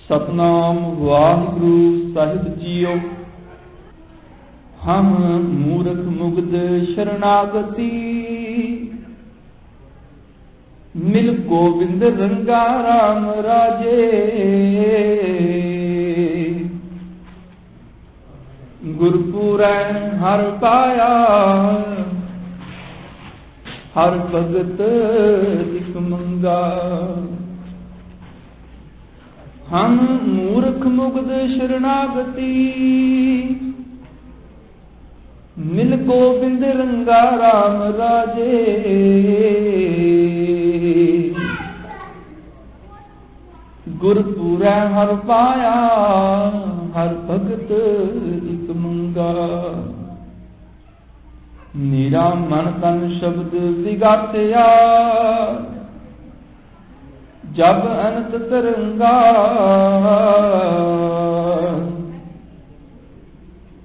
सतनाम वाहिगुरु साहिब जीओ। हम मूर्ख मुग्ध शरणागति, मिल गोविंद रंगा राम राजे। गुरपुरै हर पाया, हर भगत लिख मंगा। हम मूर्ख मुग्ध शरणागति, मिल गोविंद रंगा राम राजे। गुरपुरै हर पाया, हर भगत लिख मंगा। मेरा मन तन शब्द विगासिया, जब अनंत तरंगा।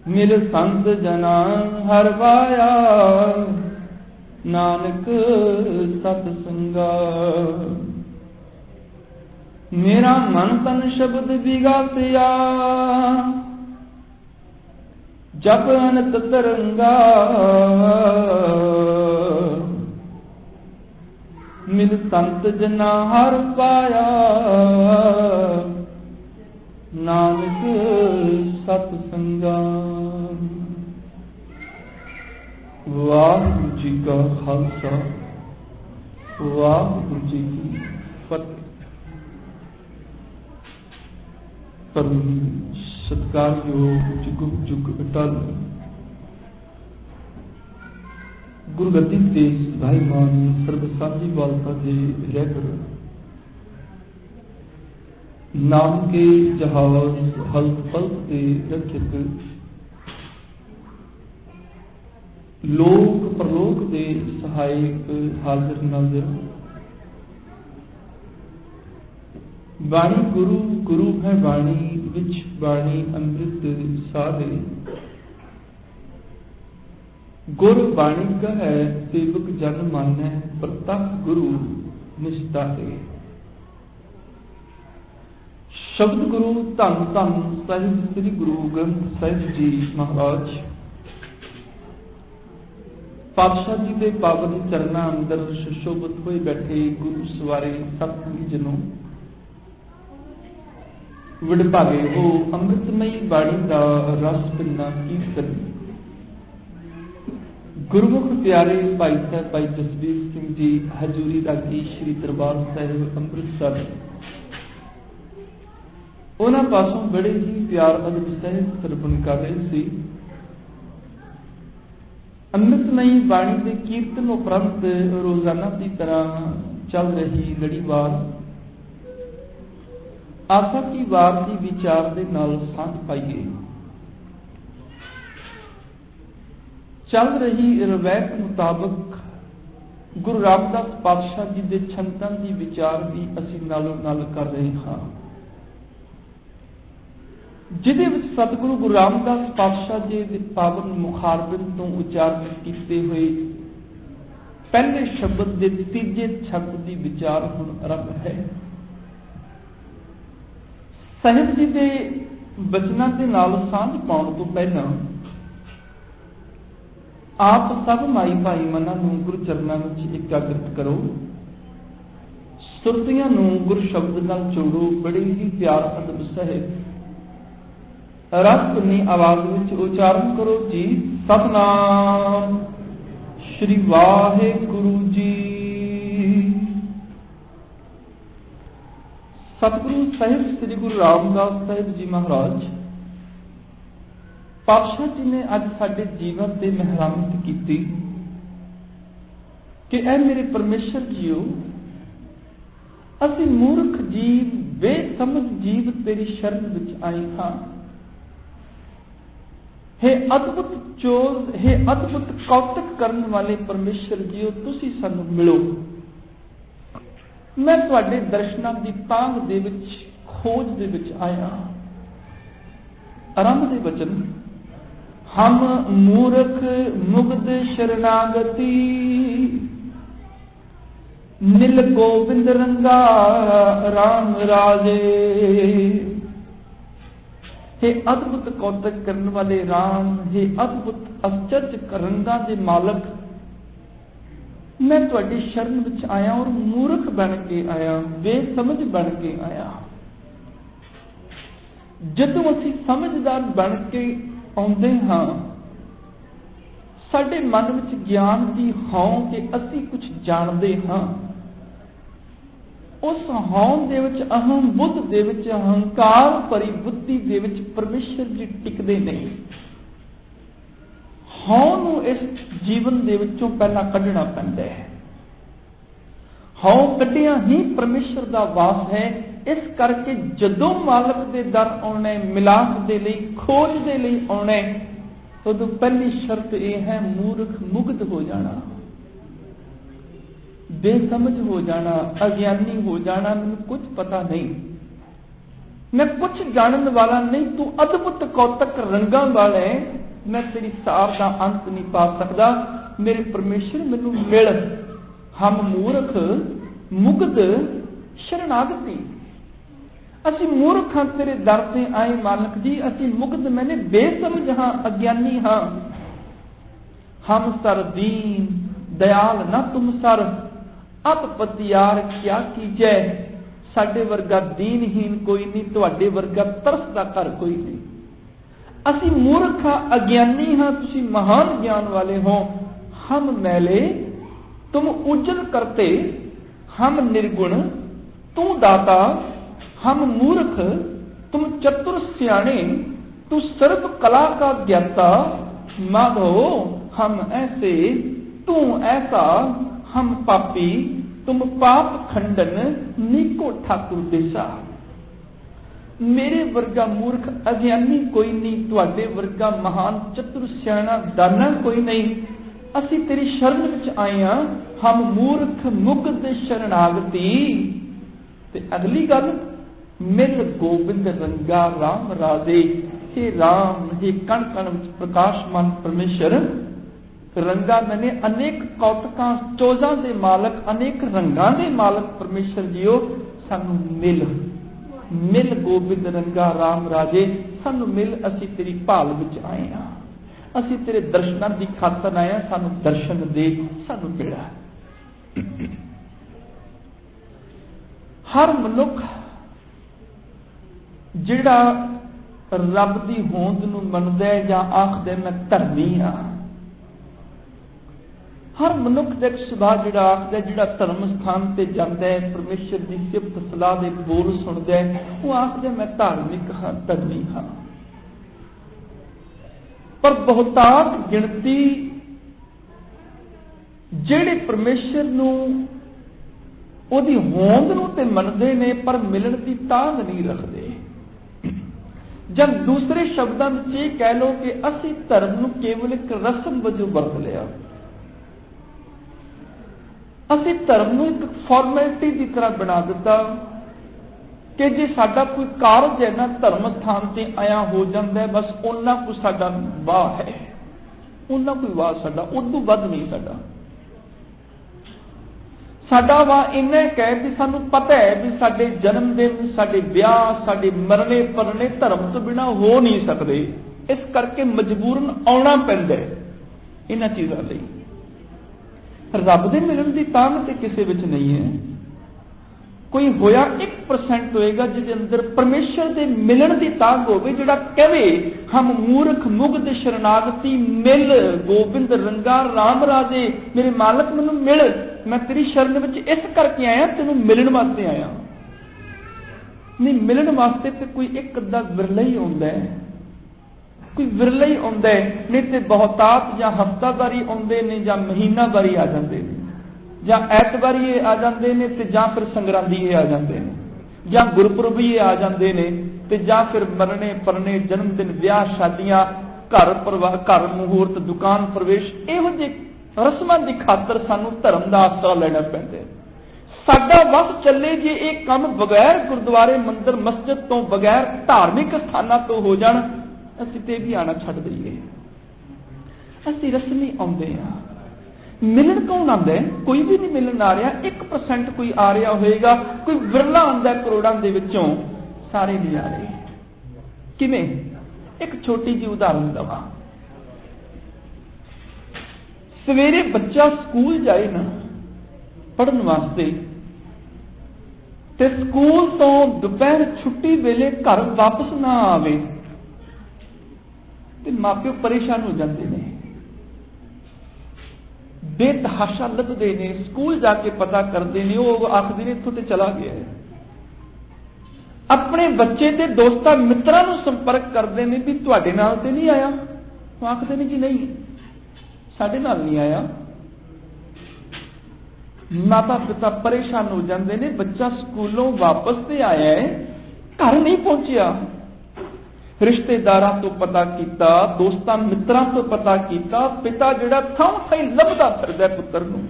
मिल संत जना हर पाया, नानक सतसंगा। मेरा मन तन शब्द विगासिया, जब अनंत तरंगा। मिल संत जना हर पाया, नानक सतसंगा। वाहिगुरु जी का खालसा, वाहिगुरु जी की फतेह। परम सत्कारयोग जुग जुग अटल गुरगति ते भाईमान सर्व साझी वालता दे रहबर। नाम के जहाज हल्क पल्क दे रक्षक, लोक परलोक दे सहायक हाजिर नाजिर। बाणी गुरु गुरु है बाणी, विच बाणी अमृत सारे। गुर बाणी कहे सेवक जन मानै, प्रतख गुरु निष्ठा है। शब्द गुरु धन धन साहिब श्री गुरु ग्रंथ साहिब जी महाराज। पातशाह जी के पावन चरणा अंदर सुशोभित होए बैठे गुरु सवारे सतसंगी जनों, विड़भागे हो अमृतमयी बाणी का रस पिन्ना कीर्तन। गुरमुख प्यारे भाई साहब भाई जसबीर सिंह जी हजूरी रागी श्री दरबार साहिब अमृतसर, उन्होंने पासों बड़े ही प्यार अदब सहित सरपण कर रहे थे। अमृतमयी बाणी के कीर्तन उपरंत रोजाना की तरह चल रही लड़ीवार आशा की वार की विचार के नाल साथ पाइए। चल रही रवैत मुताबक गुरु रामदास पातशाह जी के छंतां की विचार भी असी नालों नाल कर रहे हाँ, जिहदे विच सतगुरु गुरु रामदास पातशाह जी के पावन मुखारबिंद तो उच्चारण किए हुए पहले शब्द के तीजे छंद की विचार हुण आरंभ है। साहिब जी के बचनां दे नाल सांझ पाउण तो पहला आप सब माई भाई मना गुरु चरणों में एकाग्रत करो। सुरतियां गुरु शब्द नाल जोड़ो। बड़े ही प्यार अदब सहित रस भुनी आवाज में उच्चारण करो जी। सतनाम श्री वाहिगुरु जी। सतगुरु साहिब श्री गुरु रामदास साहिब जी महाराज पातशाह जी ने अज साडे जीवन से मेहरामत की कि ऐ मेरे परमेश्वर जीओ, असी मूर्ख जीव बेसमझ जीव तेरी शरण विच आए हाँ। हे अद्भुत चोज, हे अद्भुत कौतक करने वाले परमेश्वर जीओ, तुसी सानू मिलो। मैं तुहाडे दर्शनां दी तांग दे विच खोज दे विच आया। आरंभ दे वचन हम मूर्ख मुग्ध शरणागति, नील गोविंद रंगा राम राजे। हे अद्भुत कौतक करने वाले राम, हे अद्भुत आश्चर्य रंगां दे मालक, मैं तुहाडी शरण विच आया और मूर्ख बन के आया, बेसमझ बन के आया। जदों असीं समझदार बन के आउंदे हां, साडे मन विच ज्ञान दी हौं कि असीं कुछ जाणदे हां, उस हौं दे विच अहम बुद्ध दे विच अहंकार भरी बुद्धि दे विच परमेश्वर जी टिकदे नहीं। हौं नूं इस जीवन दे विचों पहला कढना पैंदा है। हौं कढिया ही परमेश्वर दा वास है। इस करके जदों मालक दे दर आउणा है, मिलाप दे लई, खोज दे लई आउणा है, उदों पहली शर्त यह है मूर्ख मुग्ध हो जाना, बेसमझ हो जाना, अज्ञानी हो जाना। मैनूं कुछ पता नहीं, मैं कुछ जानने वाला नहीं, तू अद्भुत कौतक रंगां वाला है, मैं तेरी सार का अंत नहीं पा सकता। मेरे परमेश्वर मैनूं मिल। हम मूर्ख मुग्ध शरणागति, असीं मूर्ख हां, तेरे दर ते आए मालक जी, असीं मुग्ध मैंने बेसमझ हां, अज्ञानी हां। हम सर दीन दयाल न तुम सर, अब पतियार क्या कीजै। साडे वर्गा दीनहीन कोई नहीं, तुहाडे वर्गा तरस दा घर कोई नहीं। असीं मूर्ख हां, अज्ञानी हां, तुसीं महान ज्ञान वाले हो। हम मैले तुम उज्जल करते, हम निर्गुण तू दाता। हम मूर्ख तुम चतुर सियाणे, तू सर्व कला का ज्ञाता। माधो हम ऐसे तू ऐसा, हम पापी तुम पाप खंडन, नीको ठाकुर देसा। मेरे वर्गा मूर्ख अज्ञानी कोई नहीं, तुहाडे वर्गा महान चतुर सियाणा दाना कोई नहीं। असीं तेरी शरण विच आए हां, हम मूर्ख मुग्ध शरणागति। ते अगली गल, मिल गोबिंद रंगा राम राजे। हे राम, हे कण कण विच प्रकाशमान परमेश्वर, रंगा मैंने अनेक कौतकां चोजां दे मालक, अनेक रंगां दे मालक परमेश्वर जीओ, सानू मिल। मिल गोबिंद रंगा राम राजे, सानू मिल। असीं तेरी भाल विच आए हां, असीं तेरे दर्शनां दी खातर आए हां, सानू दर्शन दे, सानू मिला। हर मनुख जिहड़ा रब दी होंद नूं मनदा है जां आखदा मैं धर्मी हां, हर मनुख का एक सुभाव जिहड़ा आखदा, जिहड़ा धर्म स्थान ते जांदा है, परमेश्वर की सिफत सलाह दे बोल सुनदा है, वो आखदा मैं धार्मिक हाँ, धर्मी हाँ। पर बहुतात गिणती जिहड़े परमेश्वर नूं ओदी होंद नूं ते मनदे ने, पर मिलण दी तांघ नहीं रखदे। जब दूसरे शब्दां विच ये कह लो कि असीं धर्म नूं केवल एक रस्म वजों वरत लिया, असीं धर्म नूं एक फॉर्मैलिटी की तरह बना दिता कि जे साडा कोई कारज है ना, धर्म स्थान से आया हो जाता है, बस उन्ना कोई साडा वाह है, उन्ना कोई वाह साडा, उदों वध नहीं साडा। साडा वाह इन्ना कह भी सानू पता है भी साडे जन्मदिन, साडे ब्याह, साडे मरने परने धर्म तो बिना हो नहीं सकते, इस करके मजबूरन आउणा पैंदा है इन्हां चीज़ां लई। रब दे मिलण दी तांघ ते किसे विच नहीं है। कोई होया 1% होएगा जिहदे अंदर परमेश्वर दे मिलण दी तांघ होवे, जिहड़ा कहे हम मूर्ख मुग्ध शरणागति मिल गोबिंद रंगा राम राजे, मेरे मालक मैनूं मिल, मैं तेरी शरण विच इस करके आया, तैनूं मिलण वास्ते आया। नहीं मिलण वास्ते ते कोई एक अद्धा विरला ही आउंदा है, कोई विरला ही आउंदा है, नहीं ते बहुतात जां हफ्तावारी आउंदे ने जां महीनावारी आ जांदे ने, जां ऐतवारी आ जांदे ने ते जां फिर संगरांदी आ जांदे ने, जां गुरपुरब आ जांदे ने ते जां फिर मरने परने जन्मदिन ब्याह शादियां घर परिवार घर मुहूर्त दुकान प्रवेश इहो ਜਿਹੇ रस्मां दी खातर सानू धर्म दा आसरा लेना पैंदा है। साडा वस चले जे ये काम बगैर गुरुद्वारे मंदिर मस्जिद तो बगैर धार्मिक स्थानां तो हो जाण, असीं ते भी आना छड्ड दईए। असीं रस्मी आउंदे आ, मिलन कौन आंदा है? कोई भी नहीं मिलन आ रहा, 1% कोई आ रहा होएगा, कोई विरला आंदा करोड़ां दे विचों, सारे नहीं आ रहे। किवें? एक छोटी जी उदाहरण दवा। सवेरे बच्चा स्कूल जाए ना पढ़न वास्ते, ते स्कूल तो दोपहर छुट्टी वेले घर वापस ना आवे ते मापिओ परेशान हो जाते हैं, बेतहाशा लभदे ने, स्कूल जाके पता करते हैं, वो आखदे ने इत्थों ते चला गया है। अपने बच्चे ते दोस्तां मित्रां नूं संपर्क करते हैं भी तुहाडे नाल ते नहीं आया, वो आखदे ने जी नहीं साडे नाल नहीं आया। माता पिता परेशान हो जाते हैं, बच्चा स्कूलों वापस ते आया है, घर नहीं पहुंचिया। रिश्तेदारां तो पता किया, दोस्तां मित्रां तो पता किया, पिता जिहड़ा थां थां लभदा फिरदा पुत्तर नूं,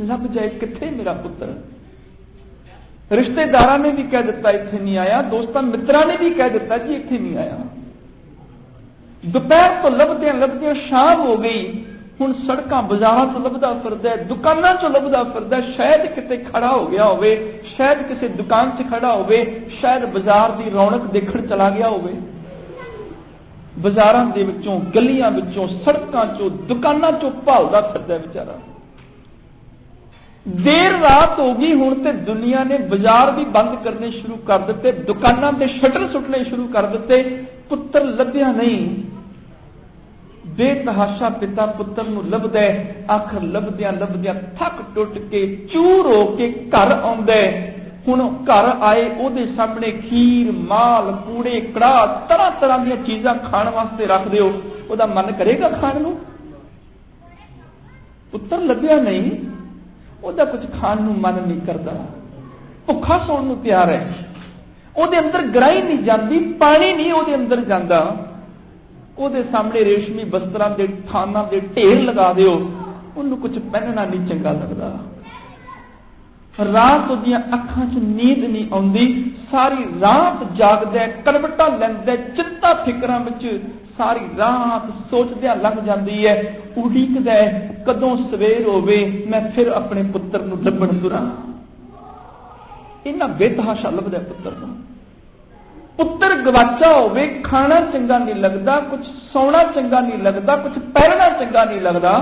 लभ जाए कित्थे मेरा पुत्तर। रिश्तेदारां ने भी कह दिता इत्थे नहीं आया, दोस्तां मित्रां ने भी कह दिता जी इत्थे नहीं आया। दोपहर तो लभदियां लभदियां शाम हो गई, हुण सड़कां बाजारां तो लभदा फिरदा, दुकानां चों लभदा फिरदा, शायद किते खड़ा हो गया होवे, शायद किसी दुकान 'च खड़ा होवे, शायद बाजार की रौनक देखण चला गया होवे। बाजारां दे विचों, गलियां विचों, सड़कां चों, दुकानां चों भालदा फिरदा बेचारा। देर रात हो गई, हुण ते दुनिया ने बाजार भी बंद करने शुरू कर दिते, दुकानां ते शटर सुटने शुरू कर दिते, पुत्तर लभ्या नहीं। बेतहाशा पिता पुत्र नूं लभदा है, आखिर लभदियां लभदियां थक टुट के चूर हो के घर आउंदा है। हुण घर आए ओदे सामने खीर माल पूड़े कड़ाह तरह तरह दी चीज़ां खाण वास्ते रख दिओ, ओदा मन करेगा खाण नूं? पुत्र लभ्या नहीं, ओदा कुछ खाण नूं मन नहीं करदा, भुखा सौण नूं तैयार है, ओदे अंदर गराही नहीं जांदी, पानी नहीं ओदे अंदर जांदा। ਉਹਦੇ सामने रेशमी वस्त्रां दे थानां दे ढेर लगा दिओ, ਉਹਨੂੰ कुछ पहनना नहीं चंगा लगदा। रात ਉਹਦੀਆਂ ਅੱਖਾਂ 'ਚ नींद नहीं आउंदी, सारी रात जागदा, करवटां लैंदा, चिंता फिकरां विच सारी रात सोचदियां लंघ जांदी है, उਡੀਕਦਾ कदों सवेर होवे मैं फिर अपने पुत्र नूं ਲੱਭਣ तुरां। इन्ना बेतहाशा लभदा पुत्र नूं। पुत्र गवाचा होवे, खाना चंगा नहीं लगता, कुछ सोना चंगा नहीं लगता, कुछ पहनना चंगा नहीं लगता,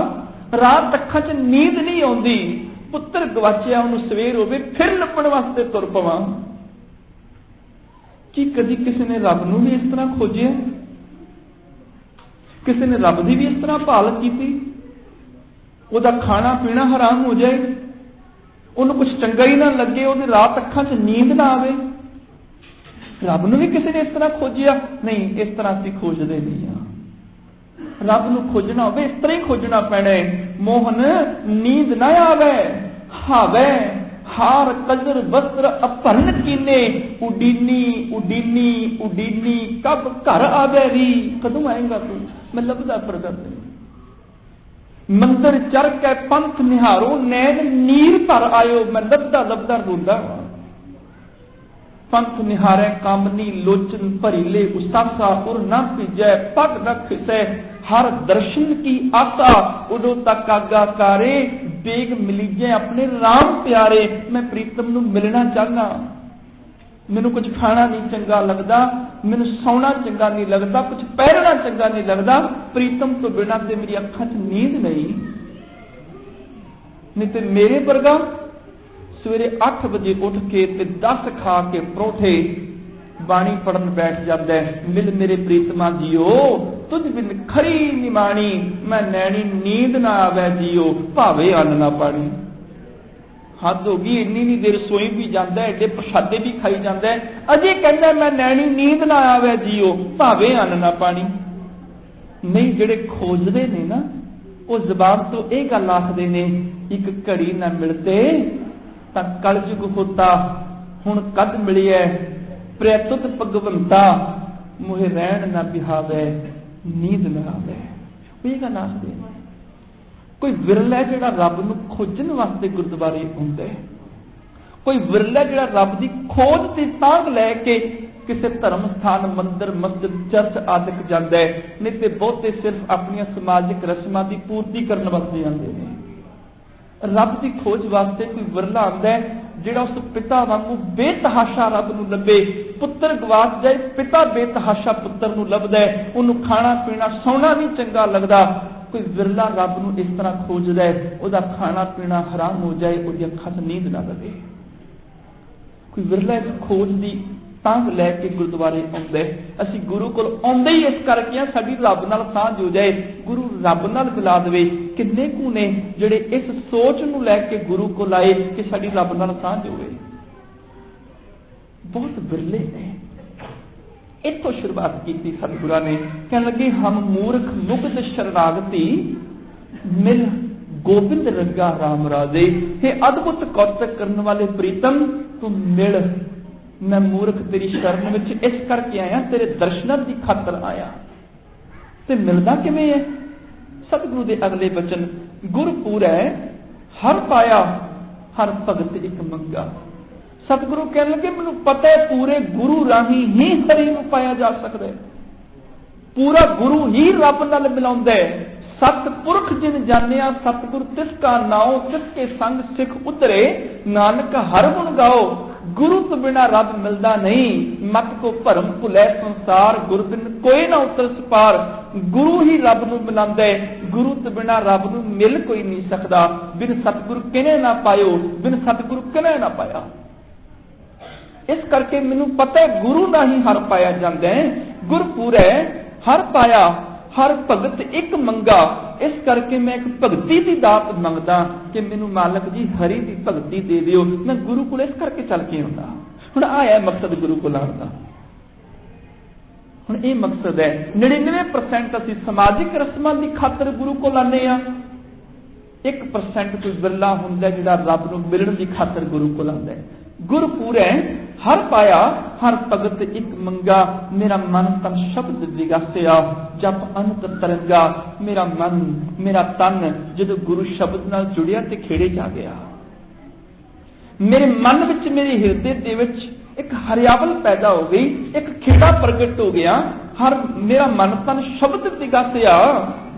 रात अखां 'च नींद नहीं आउंदी, पुत्र गवाचिया उहनूं सवेर होवे फिर लभण वास्ते तुर पवां। कि कदी किसी ने रब नूं भी इस तरह खोजिया? किसी ने रब दी भी इस तरह भाल कीती? ਉਹਦਾ खाना पीना हराम हो जाए, ਉਹਨੂੰ कुछ चंगा ही ना लगे, ਉਹਦੀ रात अखां 'च नींद ना आवे। रब नूं भी किसी ने इस तरह खोजिया? नहीं, इस तरह असीं खोजदे नहीं हां। रब नूं खोजना होवे इस तरह ही खोजना पैना है। मोहन नींद ना आवे, हावे हार कजर वस्त्र अपहरण कीने, उडीनी उडीनी उडीनी कब घर आवे री, कदों आएगा तू, मैं लभदा फिरदा तैनूं। मंदिर चढ़ के पंथ निहारो, नैन नीर भर आयो, मैं लभदा लभदा रोंदा। पंथ निहारे कामनी लोचन भरीले, उसासा उर न पीजै, पग न खिसै, हर दर्शन की आशा, उदो तक आगाकारे, बेग मिलीजे अपने राम प्यारे। मैं प्रीतम नूं मिलना चाहना, मैनूं कुछ खाना नहीं चंगा लगता, मैनूं सौना चंगा नहीं लगता, कुछ पहनना चंगा नहीं लगता, प्रीतम तो बिना ते मेरी अखां 'च नींद नहीं ते मेरे वर्गा सवेरे 8 बजे उठ के 10 खा के परोठे बाणी पढ़न बैठ जाता है। मिल मेरे प्रीतमा जियो, तुझ बिन खरी निमाणी, मैं नैनी नींद ना आवे जियो, भावे अन्न ना पानी। हद हो गई, इन्नी नी देर सोई भी जाता है, एडे प्रसादे भी खाई जाता है, अजे कहना मैं नैनी नींद ना आवे जियो, भावे अन्न ना पानी। नहीं, जेड़े खोजदे ने ना वो जबान तो यह गल आखदे ने, एक घड़ी ना मिलते कलयुग होता, हुण कद मिलिए प्रैतुत भगवंता, मोहे रहन ना बिहावे, नींद ना आवे। ये गल आखदे ने। कोई विरला जिहड़ा रब नूं खोजण वास्ते गुरुद्वारे आउंदा है, कोई विरला जिहड़ा रब दी खोज ते तांग लैके किसी धर्म स्थान मंदिर मस्जिद चर्च आदि जाता है, नहीं तो बहुते सिर्फ अपनी समाजिक रस्मां की पूर्ति करने वास्ते जाते हैं। रब की खोज वास्ते कोई विरला आंदा है जिहड़ा उस पिता वांगू बेतहाशा रब नूं लभे। पुत्र गवाच जाए, पिता बेतहाशा पुत्र नूं लभदा है, उहनूं खाना पीना सौना भी चंगा लगदा। कोई विरला रब नूं इस तरह खोजदा है, उहदा खाना पीना हराम हो जाए, उहदी अखां 'च नींद ना लगे। कोई विरला इस खोज दी तांग लैके गुरुद्वारे आउंदा है। असीं गुरु कोल आउंदे ही इस करके साडी रब नाल सांझ हो जाए, गुरु रब नाल मिला देवे। किन्ने कु ने जिहड़े इस सोच नूं लैके गुरु कोल आए कि साडी रब नाल सांझ होवे, बहुत विरले ने। इत्थों शुरुआत की सतगुरां ने, कहण लगे हम मूर्ख मुग्ध शरणागति मिल गोबिंद रंगा राम राजे। हे अद्भुत कौतक करने वाले प्रीतम तू मिल, मैं मूर्ख तेरी शरण विच इस करके आया, तेरे दर्शनां दी खातर आया। ते मिलदा किवें है? सतगुरु दे अगले वचन, गुरपुर है हर पाया हर भगत एक मंगा। सतगुरु कहण लगे मैनूं पता है पूरे गुरु राही ही हरि नूं पाया जा सकदा है। पूरा गुरु ही रब नाल मिलाउंदा है। सतपुरख जिन जानिया सतगुर तिसका नाओ, तिसके संग सिख उतरे, नानक हर गुण गाओ। गुरु तो बिना रब मिलदा नहीं, मत को भरम भुलै संसार, गुरु बिन कोई ना उतर सपार। गुरु ही रब नूं मिलांदा है, गुरु तो बिना रब नूं मिल कोई नहीं सकदा। बिन सतगुरु किने ना पायो, बिन सतगुरु किने ना पाया। इस करके मैनूं पता है गुरु ना ही हर पाया जांदा है। गुरपुर है हर पाया हर भगत एक मंगा। इस करके मैं एक भगती की दात मंगदा कि मैनूं मालक जी हरि की भगती दे दिओ। मैं गुरु को इस करके चल के आउंदा। हुण आया मकसद गुरु को आउण दा। हुण ये मकसद है। 99% असीं समाजिक रस्मां की खातर गुरु को आने आ। 1% कोई विरला हुंदा जिहड़ा रब नूं मिलण की खातर गुरु को आंदा है। गुरपुर है हर पाया हर भगत एक मंगा। मेरा मन तन शब्द विगासिया, जप अनंत तरंगा। मेरा मन मेरा तन जदों गुरु शब्द नाल जुड़िया ते खेड़े जा गया। मेरे मन विच मेरे हिरदे दे विच एक हरियावल पैदा हो गई, एक खेड़ा प्रगट हो गया। हर मेरा मन तन शब्द विगासिया,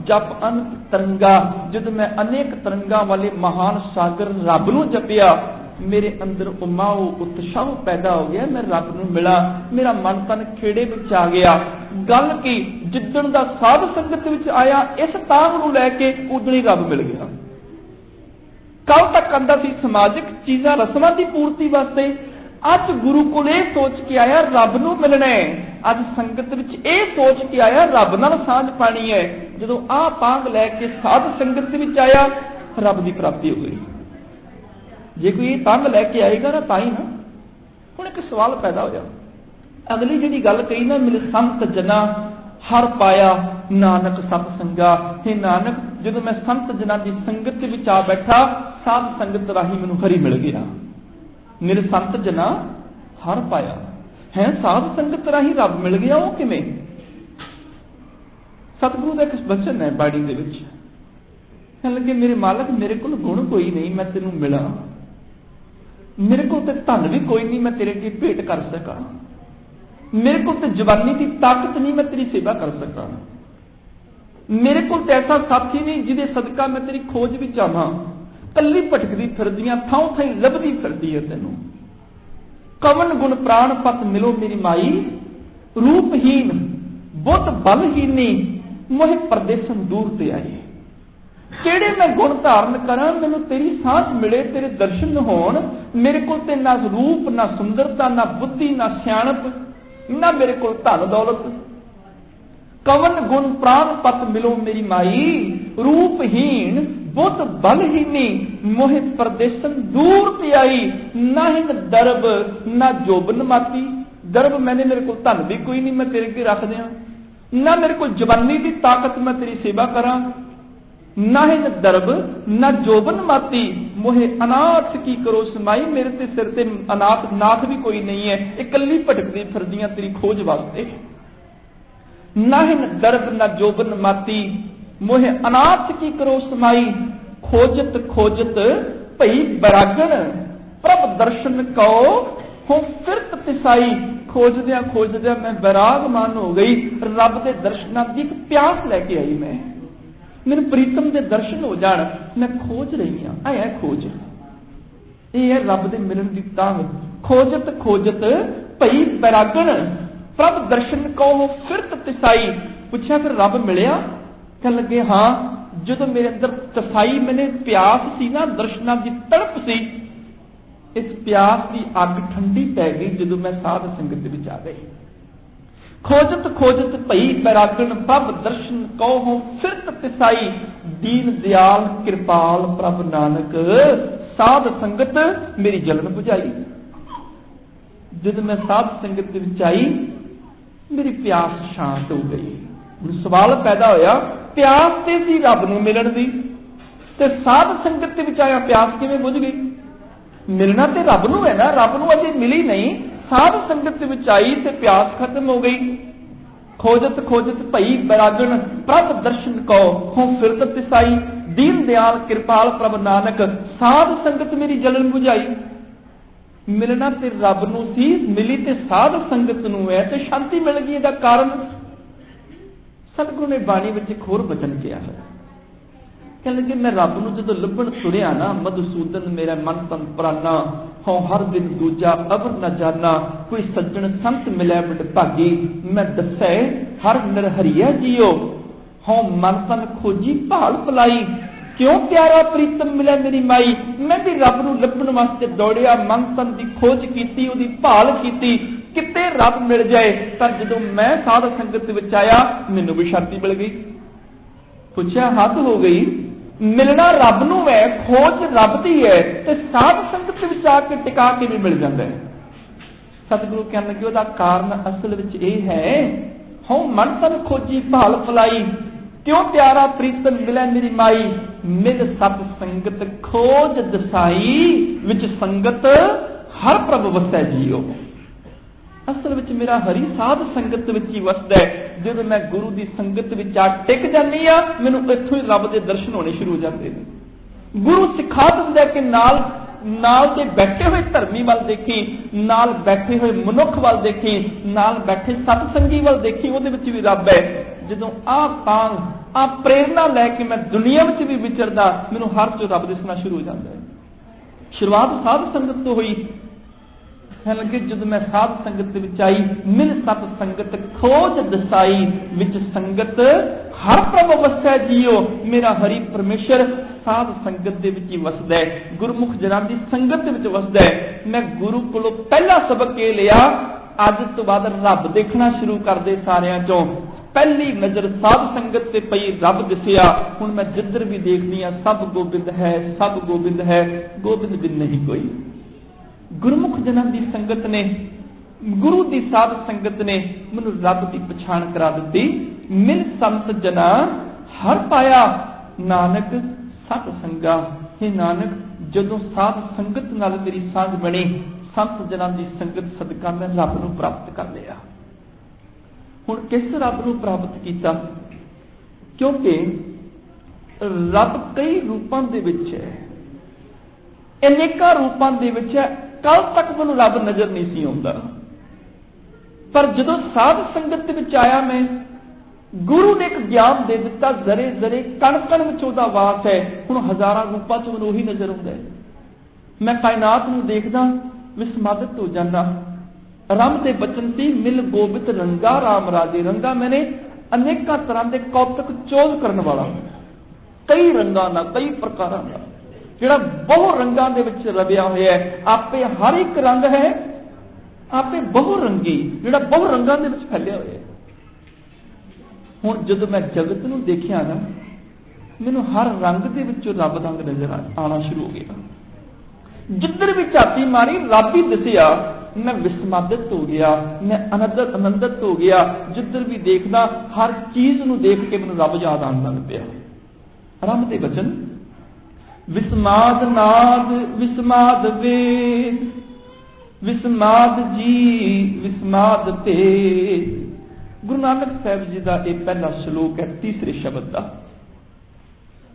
जप अनंत तरंगा। जदों मैं अनेक तरंगा वाले महान सागर रब नूं जपिया, मेरे अंदर उमाओ उत्साह पैदा हो गया। मैं रब नूं मिला, मेरा मन तन खेड़े विच आ गया। गल की जिद्दण दा साध संगत विच आया, इस तांग नूं लैके उदणी रब मिल गया। कल तक आंदा सी समाजिक चीज़ां रस्मां दी पूर्ति वास्ते, अज गुरु कोल इह सोच के आया रब नूं मिलना है। अज संगत विच इह सोच के आया रब नाल सांझ पानी है। जदों आ पांग लैके साध संगत विच आया, रब दी प्राप्ति हो गई। जे कोई तंग लैके आएगा ना ताई ना। हुण एक सवाल पैदा होया, अगली जिहड़ी गल कही ना, मिले संत जना हर पाया नानक सतसंगा। हे नानक जदों मैं संत जना की संगत विच आ बैठा, साध संगत राही मैनूं हरि मिल गया। मेरे संत जना हर पाया है, साध संगत राही रब मिल गया। वो किवें? सतगुरु का एक वचन है बाड़ी दे विच, कहण लगे मेरे मालक मेरे कोल गुण कोई नहीं मैं तेनूं मिला, मेरे को ते धन भी कोई नहीं मैं तेरे अगे भेंट कर सका, मेरे को ते जवानी की ताकत नहीं मैं तेरी सेवा कर सका, मेरे को ते ऐसा साथी नहीं जिहदे सदका मैं तेरी खोज भी चाहां। कल्ली भटकदी फिरदियां थां थां लभदी फिरदी है तैनूं। कवन गुण प्राण पत मिलो मेरी माई, रूपहीन बुद्ध बलहीनी मोह परदेसन दूर ते आई। किहड़े मैं गुण धारण करा, मैनूं तेरी सांझ मिले, तेरे दर्शन होण। मेरे कोल ते ना रूप ना सुंदरता ना बुद्धि ना सियाणप, ना मेरे कोल धन दौलत। कवन गुण प्राण पत मिलो मेरी माई, रूपहीन बुद्ध बलहीनी मोह परदेसन दूर ते आई। ना हिन दरब ना जोबन माती, दरब मैंने मेरे कोल धन भी कोई नहीं मैं तेरे अगे रख दियां, ना मेरे कोल जवानी की ताकत मैं तेरी सेवा करा, ना हिन दरब ना जोबन माती मोहे अनाथ की करो समाई। मेरे ते सिर ते अनाथ नाथ भी कोई नहीं है, इकल्ली भटकदी फिरदियां तेरी खोज वास्ते। ना हिन दरब ना जोबन माती मोहे अनाथ की करो समाई। खोजत खोजत भई बैरागण प्रभ दर्शन कहो हो फिरत तिसाई। खोजदियां खोजदियां मैं बैरागमान हो गई, रब दे दर्शनां दी एक प्यास लैके आई। मेरे प्रीतम के दर्शन हो जाण, मैं खोज रही हाँ। ऐ खोज, ये है रब दे मिलन की तांग। खोजत खोजत भई बैरागण, प्रभ दर्शन कहो फिरत तिसाई। पूछा फिर रब मिलिया? कह लगे हाँ, जो मेरे अंदर तसाई, मैंने प्यास सी ना, दर्शना की तड़प सी, इस प्यास की अग ठंडी पै गई जो मैं साध संगत विच आ गई। खोजत खोजत भई बैरागण, प्रभ दर्शन कहो फिरत तिसाई। दीन दयाल कृपाल प्रभ नानक, साध संगत मेरी जलन बुझाई। जब मैं साध संगत विच आई, मेरी प्यास शांत हो गई। ਹੁਣ सवाल पैदा होया, प्यास ते सी रब नूं मिलण दी, ते साध संगत दे विच आया प्यास किवें बुझ गई? मिलना ते रब नूं है ना, रब नूं अजे मिली नहीं, साध संगत दे विच आई ते प्यास खत्म हो गई। खोजत खोजत भई बैरागण, प्रभ दर्शन कहो हों फिरत तिसाई। दीन दयाल कृपाल प्रभ नानक, साध संगत मेरी जलन बुझाई। मिलना ते रब नूं सी, मिली ते साध संगत नूं है, ते शांति मिल गई। इहदा कारण सतगुरु ने बाणी विच एक होर वचन किया है। कह लगे मैं रब नूं जदों लभण तुरिया ना, मधुसूदन मेरा मन तन प्राना, हों हर दिन दूजा अवर न जाना। कोई सज्जन संत मिलै मिट भागी, मैं दसै हर निरहरिया जियो। हों मन तन खोजी भाल पलाई, क्यों प्यारा प्रीतम मिलै मेरी माई। मैं भी रब नूं लभण वास्ते दौड़िया, मन तन की खोज कीती, उहदी भाल कीती, किते रब मिल जाए। पर जदों मैं साध संगत विच आया, मैनूं भी शांति मिल गई। पुछया हद हो गई, मिलना रब नूं है, खोज रब दी है, ते साध संगत विच आके टिका के भी मिल जांदा है। सतगुरु कहण लगे उहदा कारण असल विच इह है, हों मन तन खोजी भाल पलाई, क्यों प्यारा प्रीतम मिलै मेरी माई। मिल सत संगत खोज दसाई, विच संगत हर प्रभ वसै जियो। असल विच मेरा हरि साध संगत विच ही वसदा है। जदों मैं गुरु की संगत विच आ टिक जानी आ, मैनूं इत्थों ही रब दे दर्शन होने शुरू हो जाते हैं। गुरु सिखा दिंदा कि नाल नाल दे बैठे हुए धर्मी वाल देखी, नाल बैठे हुए मनुख वाल देखी, नाल बैठे सतसंगी वाल देखी, उहदे विच भी रब है। जदों आ प्रेरणा लैके मैं दुनिया विच भी विचरदा, मैनूं हर चो रब दिसना शुरू हो जाता है। शुरुआत साध संगत तो हुई। लगे जब मैं साध संगत विच आई, मिल सत संगत खोज दसाई, विच संगत हर प्रभ वसै जियो। मेरा हरि परमेश्वर साध संगत दे विच ही वसदा है, गुरमुख जनां दी संगत दे विच वसदा है। मैं गुरु कोलों पहला सबक ये लिया, अज तो बाद रब देखना शुरू कर दे सारियां चों। पहली नजर साध संगत ते पई, रब दिसिया। हुण मैं जिधर भी देखदी हां, सब गोबिंद है, सब गोबिंद है, गोबिंद बिन नहीं कोई। गुरमुख जनां दी संगत ने, गुरु दी साध संगत ने मैनूं रब दी पछाण करा दित्ती। मिल संत जना हर पाया, नानक सत संगा। हे नानक, जदों साध संगत नाल मेरी सांझ बनी, संत जनां दी संगत सदका मैं रब नूं प्राप्त कर लिया। हुण किस रब नूं प्राप्त कीता? क्योंकि रब कई रूपां दे विच है, अनेकां रूपां दे विच है। कल तक मैनूं रब नजर नहीं सी आउंदा, पर जदों साध संगत विच आया, मैं गुरु ने एक ज्ञान दे दिता, जरे जरे कण कण विच उहदा वास है। हुण हज़ारां रूपां च मैनूं ओही नजर आउंदा है। मैं कायनात नूं देखदा, विस्मादित हो जाना। रम दे बचन सी, मिल गोबिंद रंगा राम राजे। रंगा मैंने अनेकां तरह के कौतक चोल करन वाला, कई रंगां दा, कई प्रकारां दा, जिहड़ा बहु रंगां दे विच रविया होया है। आपे हर एक रंग है, आपे बहु रंगी, जिहड़ा बहु रंगां दे विच फैलिया होया है। हुण जदों मैं जगत नूं देखिया ना, मैनूं हर रंग दे विचों रब दा नज़र आना शुरू हो गया। जिधर भी झाती मारी रब ही दिसिया। मैं विस्मादित हो गया, मैं आनंदित हो गया। जिधर भी देखदा, हर चीज नूं देख के मैनूं रब याद आउण लग पिया। रब दे वचन, विस्माद नाद विस्माद वेद, विस्माद जी विस्माद भेद। गुरु नानक साहब जी का यह पहला श्लोक है, तीसरे शब्द का।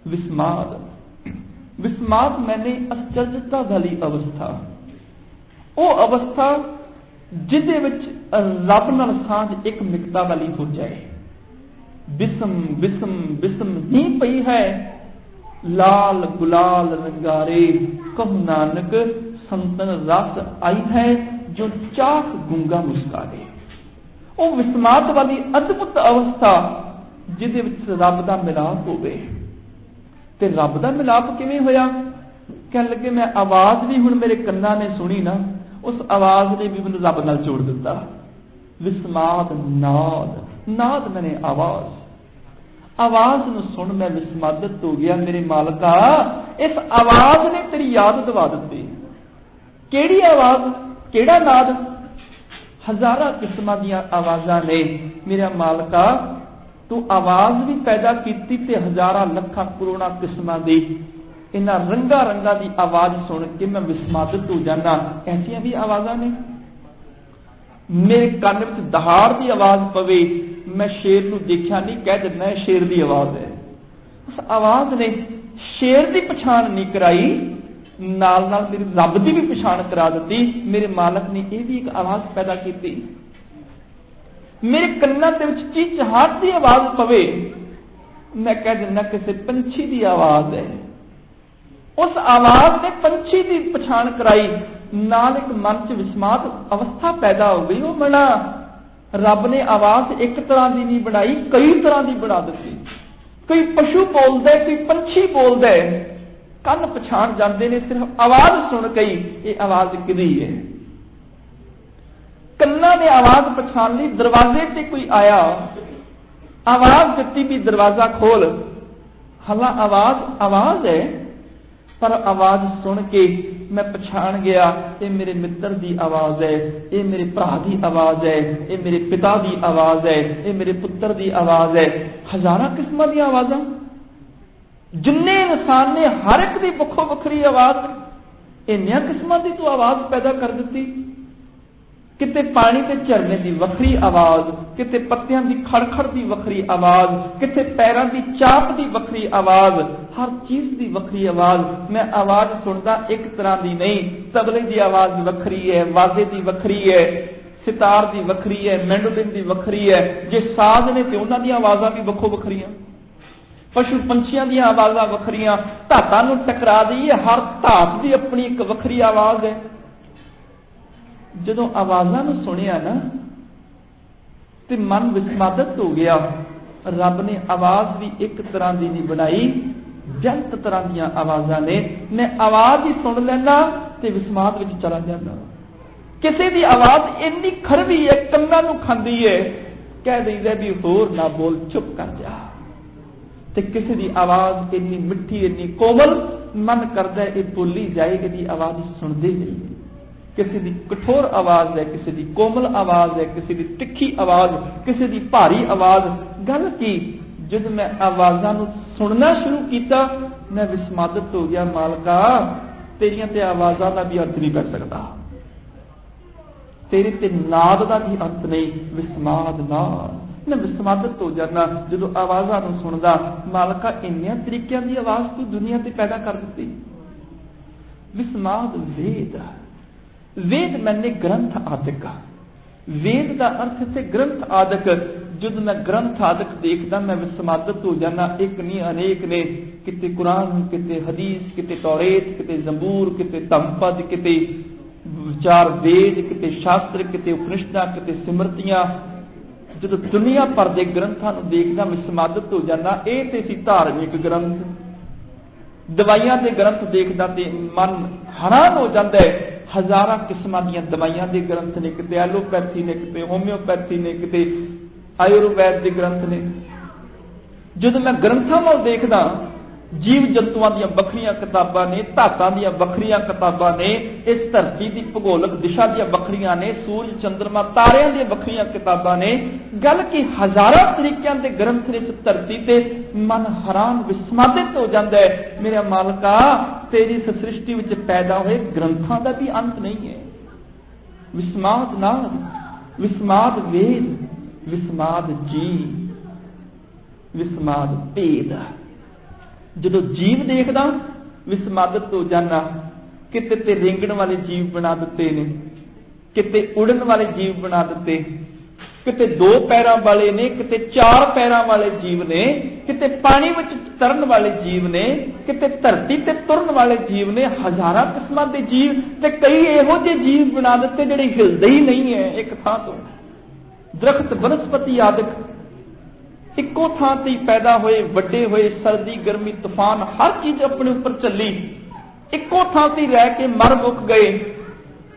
विस्माद, विस्माद मैंने आश्चर्यता वाली अवस्था, वो अवस्था जिहदे विच रब नाल सांझ एक मिकता वाली हो जाए, बिसम बिसम बिसम ही पई है, लाल गुलाल रंगारे, कहु नानक संतन रस आई है, जो चाख गूंगा मुस्कारे। ਉਹ ਵਿਸਮਾਤ ਵਾਲੀ ਅਦਭੁਤ ਅਵਸਥਾ ਜਿਹਦੇ ਵਿੱਚ ਰੱਬ ਦਾ ਮਿਲਾਪ ਹੋਵੇ। ਤੇ ਰੱਬ ਦਾ ਮਿਲਾਪ ਕਿਵੇਂ ਹੋਇਆ? ਕਹਿਣ ਲੱਗੇ ਮੈਂ ਆਵਾਜ਼ ਵੀ ਹੁਣ ਮੇਰੇ ਕੰਨਾਂ ਨੇ ਸੁਣੀ ਨਾ, ਉਸ ਆਵਾਜ਼ ਨੇ ਵੀ ਮੈਨੂੰ ਰੱਬ ਨਾਲ ਜੋੜ ਦਿੱਤਾ। ਵਿਸਮਾਤ ਨਾਦ, ਨਾਦ ਮੈਨੇ ਆਵਾਜ਼ ਨੂੰ ਸੁਣ ਮੈਂ ਵਿਸਮਾਦਤ ਹੋ ਗਿਆ। ਮੇਰੇ ਮਾਲਕਾ, ਇਸ ਆਵਾਜ਼ ਨੇ ਤੇਰੀ ਯਾਦ ਦਿਵਾ ਦਿੱਤੀ। ਕਿਹੜੀ ਆਵਾਜ਼, ਕਿਹੜਾ ਨਾਦ? ਹਜ਼ਾਰਾਂ ਕਿਸਮਾਂ ਦੀਆਂ ਆਵਾਜ਼ਾਂ ਨੇ ਮੇਰਾ ਮਾਲਕਾ, ਤੂੰ ਆਵਾਜ਼ ਵੀ ਪੈਦਾ ਕੀਤੀ ਤੇ ਹਜ਼ਾਰਾਂ ਲੱਖਾਂ ਕਰੋੜਾਂ ਕਿਸਮਾਂ ਦੀ ਇਹਨਾਂ ਰੰਗਾਂ ਰੰਗਾਂ ਦੀ ਆਵਾਜ਼ ਸੁਣ ਕੇ ਮੈਂ ਵਿਸਮਾਦਤ ਹੋ ਜਾਣਾ। ਐਸੀਆਂ ਵੀ ਆਵਾਜ਼ਾਂ ਨੇ। ਮੇਰੇ ਕੰਨ ਵਿੱਚ ਦਹਾੜ ਦੀ ਆਵਾਜ਼ ਪਵੇ, ਮੈਂ ਸ਼ੇਰ ਨੂੰ ਦੇਖਿਆ ਨਹੀਂ, ਕਹਿ ਦਿੰਦਾ ਇਹ ਸ਼ੇਰ ਦੀ ਆਵਾਜ਼ ਹੈ। ਉਸ ਆਵਾਜ਼ ਨੇ ਸ਼ੇਰ ਦੀ ਪਛਾਣ ਨਹੀਂ ਕਰਾਈ, ਨਾਲ ਨਾਲ ਮੇਰੀ ਰੱਬ ਦੀ ਵੀ ਪਛਾਣ ਕਰਾ ਦਿੱਤੀ। ਮੇਰੇ ਮਾਲਕ ਨੇ ਇਹ ਵੀ ਇੱਕ ਆਵਾਜ਼ ਪੈਦਾ ਕੀਤੀ। ਮੇਰੇ ਕੰਨਾਂ ਦੇ ਵਿੱਚ ਚੀਚਹਾਟ ਦੀ ਆਵਾਜ਼ ਪਵੇ, ਮੈਂ ਕਹਿ ਦਿੰਦਾ ਕਿਸੇ ਪੰਛੀ ਦੀ ਆਵਾਜ਼ ਹੈ। ਉਸ ਆਵਾਜ਼ ਨੇ ਪੰਛੀ ਦੀ ਪਛਾਣ ਕਰਾਈ, ਨਾਲ ਇੱਕ ਮਨ ਚ ਵਿਸਮਾਤ ਅਵਸਥਾ ਪੈਦਾ ਹੋ ਗਈ। ਉਹ ਮਨਾ ਰੱਬ ਨੇ ਆਵਾਜ਼ ਇੱਕ ਤਰ੍ਹਾਂ ਦੀ ਨਹੀਂ ਬਣਾਈ, ਕਈ ਤਰ੍ਹਾਂ ਦੀ ਬਣਾ ਦਿੱਤੀ। ਕੋਈ ਪਸ਼ੂ ਬੋਲਦਾ, ਕੋਈ ਪੰਛੀ ਬੋਲਦਾ, ਕੰਨ ਪਛਾਣ ਜਾਂਦੇ ਨੇ ਸਿਰਫ ਆਵਾਜ਼ ਸੁਣ ਕੇ। ਇਹ ਆਵਾਜ਼ ਕਿਹਦੀ ਹੈ? ਕੰਨਾਂ ਨੇ ਆਵਾਜ਼ ਪਛਾਣ ਲਈ। ਦਰਵਾਜ਼ੇ ਤੇ ਕੋਈ ਆਇਆ, ਆਵਾਜ਼ ਦਿੱਤੀ ਵੀ ਦਰਵਾਜ਼ਾ ਖੋਲ। ਹਾਲਾਂ ਆਵਾਜ਼ ਹੈ, ਪਰ ਆਵਾਜ਼ ਸੁਣ ਕੇ ਮੈਂ ਪਛਾਣ ਗਿਆ, ਇਹ ਮੇਰੇ ਮਿੱਤਰ ਦੀ ਆਵਾਜ਼ ਹੈ, ਇਹ ਮੇਰੇ ਭਰਾ ਦੀ ਆਵਾਜ਼ ਹੈ, ਇਹ ਮੇਰੇ ਪਿਤਾ ਦੀ ਆਵਾਜ਼ ਹੈ, ਇਹ ਮੇਰੇ ਪੁੱਤਰ ਦੀ ਆਵਾਜ਼ ਹੈ। ਹਜ਼ਾਰਾਂ ਕਿਸਮਾਂ ਦੀਆਂ ਆਵਾਜ਼ਾਂ, ਜਿੰਨੇ ਇਨਸਾਨ ਨੇ ਹਰ ਇੱਕ ਦੀ ਵੱਖੋ ਵੱਖਰੀ ਆਵਾਜ਼। ਇੰਨੀਆਂ ਕਿਸਮਾਂ ਦੀ ਤੂੰ ਆਵਾਜ਼ ਪੈਦਾ ਕਰ ਦਿੱਤੀ। ਕਿਤੇ ਪਾਣੀ ਤੇ ਝਰਨੇ ਦੀ ਵੱਖਰੀ ਆਵਾਜ਼, ਕਿਤੇ ਪੱਤਿਆਂ ਦੀ ਖੜਖੜ ਦੀ ਵੱਖਰੀ ਆਵਾਜ਼, ਕਿਤੇ ਪੈਰਾਂ ਦੀ ਚਾਪ ਦੀ ਵੱਖਰੀ ਆਵਾਜ਼, ਹਰ ਚੀਜ਼ ਦੀ ਵੱਖਰੀ ਆਵਾਜ਼। ਮੈਂ ਆਵਾਜ਼ ਸੁਣਦਾ ਇੱਕ ਤਰ੍ਹਾਂ ਦੀ ਨਹੀਂ। ਤਬਲੇ ਦੀ ਆਵਾਜ਼ ਵੱਖਰੀ ਹੈ, ਵਾਜ਼ੇ ਦੀ ਵੱਖਰੀ ਹੈ, ਸਿਤਾਰ ਦੀ ਵੱਖਰੀ ਹੈ, ਮੈਂਡੋਲਿਨ ਦੀ ਵੱਖਰੀ ਹੈ। ਜੇ ਸਾਜ਼ ਨੇ ਤੇ ਉਹਨਾਂ ਦੀਆਂ ਆਵਾਜ਼ਾਂ ਵੀ ਵੱਖੋ ਵੱਖਰੀਆਂ। ਪਸ਼ੂ ਪੰਛੀਆਂ ਦੀਆਂ ਆਵਾਜ਼ਾਂ ਵੱਖਰੀਆਂ। ਧਾਤਾਂ ਨੂੰ ਟਕਰਾ ਦਈਏ, ਹਰ ਧਾਤ ਦੀ ਆਪਣੀ ਇੱਕ ਵੱਖਰੀ ਆਵਾਜ਼ ਹੈ। ਜਦੋਂ ਆਵਾਜ਼ਾਂ ਨੂੰ ਸੁਣਿਆ ਨਾ ਤੇ ਮਨ ਵਿਸਮਾਦਤ ਹੋ ਗਿਆ। ਰੱਬ ਨੇ ਆਵਾਜ਼ ਵੀ ਇੱਕ ਤਰ੍ਹਾਂ ਦੀ ਨਹੀਂ ਬਣਾਈ, ਜੰਤ ਤਰ੍ਹਾਂ ਦੀਆਂ ਆਵਾਜ਼ਾਂ ਨੇ। ਮੈਂ ਆਵਾਜ਼ ਹੀ ਸੁਣ ਲੈਣਾ ਤੇ ਵਿਸਮਾਦ ਵਿੱਚ ਚਲਾ ਜਾਂਦਾ। ਕਿਸੇ ਦੀ ਆਵਾਜ਼ ਇੰਨੀ ਖਰਵੀ ਹੈ, ਕੰਨਾਂ ਨੂੰ ਖਾਂਦੀ ਹੈ, ਕਹਿ ਦਈਦਾ ਵੀ ਹੋਰ ਨਾ ਬੋਲ, ਚੁੱਪ ਕਰ ਜਾ। ਤੇ ਕਿਸੇ ਦੀ ਆਵਾਜ਼ ਇੰਨੀ ਮਿੱਠੀ, ਇੰਨੀ ਕੋਮਲ, ਮਨ ਕਰਦਾ ਇਹ ਬੋਲੀ ਜਾਏਗੀ ਦੀ ਆਵਾਜ਼ ਸੁਣਦੇ ਨਹੀਂ। ਕਿਸੇ ਦੀ ਕਠੋਰ ਆਵਾਜ਼ ਹੈ, ਕਿਸੇ ਦੀ ਕੋਮਲ ਆਵਾਜ਼ ਹੈ, ਕਿਸੇ ਦੀ ਤਿੱਖੀ ਆਵਾਜ਼, ਕਿਸੇ ਦੀ ਭਾਰੀ ਆਵਾਜ਼। ਗੱਲ ਕੀ, ਜਦ ਮੈਂ ਆਵਾਜ਼ਾਂ ਨੂੰ ਸੁਣਨਾ ਸ਼ੁਰੂ ਕੀਤਾ, ਮੈਂ ਵਿਸਮਾਦਤ ਹੋ ਗਿਆ। ਮਾਲਕਾ, ਤੇਰੀਆਂ ਤੇ ਆਵਾਜ਼ਾਂ ਦਾ ਵੀ ਅੰਤ ਨਹੀਂ ਕਰ ਸਕਦਾ, ਤੇਰੇ ਤੇ ਨਾਦ ਦਾ ਵੀ ਅੰਤ ਨਹੀਂ। ਵਿਸਮਾਦ ਨਾਦ, ਮੈਂ ਵਿਸਮਾਦਤ ਹੋ ਜਾਣਾ ਜਦੋਂ ਆਵਾਜ਼ਾਂ ਨੂੰ ਸੁਣਦਾ। ਮਾਲਕਾ, ਇੰਨਿਆਂ ਤਰੀਕਿਆਂ ਦੀ ਆਵਾਜ਼ ਤੂੰ ਦੁਨੀਆ ਤੇ ਪੈਦਾ ਕਰ ਦਿੱਤੀ। ਵਿਸਮਾਦ ਵੇਦ, ਵੇਦ ਮੈਨੇ ਗ੍ਰੰਥ ਆਦਿਕ। ਵੇਦ ਦਾ ਅਰਥ ਇੱਥੇ ਗ੍ਰੰਥ ਆਦਿਕ। ਜਦ ਮੈਂ ਗ੍ਰੰਥ ਆਦਿਕ ਦੇਖਦਾ, ਮੈਂ ਵਿਸਮਾਦਤ ਹੋ ਜਾਣਾ। ਇੱਕ ਨਹੀਂ ਅਨੇਕ ਨੇ, ਕਿਤੇ ਕੁਰਾਨ, ਕਿਤੇ ਹਦੀਸ, ਕਿਤੇ ਤੌਰੇਤ, ਕਿਤੇ ਜ਼ਬੂਰ, ਕਿਤੇ ਧੰਮਪਦ, ਕਿਤੇ ਵਿਚਾਰ ਵੇਦ, ਕਿਤੇ ਸ਼ਾਸਤਰ, ਕਿਤੇ ਉਪਨਿਸ਼ਦਾਂ, ਕਿਤੇ ਸਿਮਰਤੀਆਂ। ਜਦੋਂ ਦੁਨੀਆ ਭਰ ਦੇ ਗ੍ਰੰਥਾਂ ਨੂੰ ਦੇਖਦਾ, ਵਿਸਮਾਦਤ ਹੋ ਜਾਣਾ। ਇਹ ਤੇ ਸੀ ਧਾਰਮਿਕ ਗ੍ਰੰਥ। ਦਵਾਈਆਂ ਦੇ ਗ੍ਰੰਥ ਦੇਖਦਾ ਤੇ ਮਨ ਹੈਰਾਨ ਹੋ ਜਾਂਦਾ ਹੈ। ਹਜ਼ਾਰਾਂ ਕਿਸਮਾਂ ਦੀਆਂ ਦਵਾਈਆਂ ਦੇ ਗ੍ਰੰਥ ਨੇ, ਕਿਤੇ ਐਲੋਪੈਥੀ ਨੇ, ਕਿਤੇ ਹੋਮਿਓਪੈਥੀ ਨੇ, ਕਿਤੇ ਆਯੁਰਵੈਦ ਦੇ ਗ੍ਰੰਥ ਨੇ। ਜਦੋਂ ਮੈਂ ਗ੍ਰੰਥਾਂ ਵੱਲ ਦੇਖਦਾ, ਜੀਵ ਜੰਤੂਆਂ ਦੀਆਂ ਵੱਖਰੀਆਂ ਕਿਤਾਬਾਂ ਨੇ, ਧਾਤਾਂ ਦੀਆਂ ਵੱਖਰੀਆਂ ਕਿਤਾਬਾਂ ਨੇ, ਇਸ ਧਰਤੀ ਦੀ ਭੂਗੋਲਿਕ ਦਿਸ਼ਾ ਦੀਆਂ ਵੱਖਰੀਆਂ ਨੇ, ਸੂਰਜ, ਚੰਦਰਮਾ, ਤਾਰਿਆਂ ਦੀਆਂ ਵੱਖਰੀਆਂ ਕਿਤਾਬਾਂ ਨੇ। ਗੱਲ ਕੀ, ਹਜ਼ਾਰਾਂ ਤਰੀਕਿਆਂ ਦੇ ਗ੍ਰੰਥ ਨੇ ਇਸ ਧਰਤੀ ਤੇ। ਮਨ ਹੈਰਾਨ, ਵਿਸਮਾਦਿਤ ਹੋ ਜਾਂਦਾ ਹੈ। ਮੇਰਾ ਮਾਲਕਾ, ਤੇਰੀ ਇਸ ਸ੍ਰਿਸ਼ਟੀ ਵਿੱਚ ਪੈਦਾ ਹੋਏ ਗ੍ਰੰਥਾਂ ਦਾ ਵੀ ਅੰਤ ਨਹੀਂ ਹੈ। ਵਿਸਮਾਦ ਨਾਦ, ਵਿਸਮਾਦ ਵੇਦ, ਵਿਸਮਾਦ ਜੀ, ਵਿਸਮਾਦ ਭੇਦ। ਜਦੋਂ ਜੀਵ ਦੇਖਦਾ, ਵਿਸਮਾਦਤ ਹੋ ਜਾਣਾ। ਕਿਤੇ ਤੇ ਰੇਂਗਣ ਵਾਲੇ ਜੀਵ ਬਣਾ ਦਿੱਤੇ ਨੇ, ਕਿਤੇ ਉੜਨ ਵਾਲੇ ਜੀਵ ਬਣਾ ਦਿੱਤੇ, किते 2 पैरां वाले ने, किते 4 पैरां वाले जीव ने, किते पानी विच तरन वाले जीव ने, किते धरती ते तुरन वाले जीव ने। हज़ारां किस्मां दे जीव ते कई इहो ਜਿਹੇ जीव बना दिते जिहड़े हिलदे ही नहीं है एक थां तो। दरख्त वनस्पति आदि इक्को थां ते पैदा होए, वड्डे होए, सर्दी गर्मी तूफान हर चीज अपने उपर चली, इक्को थां ते रह के मर मुक गए।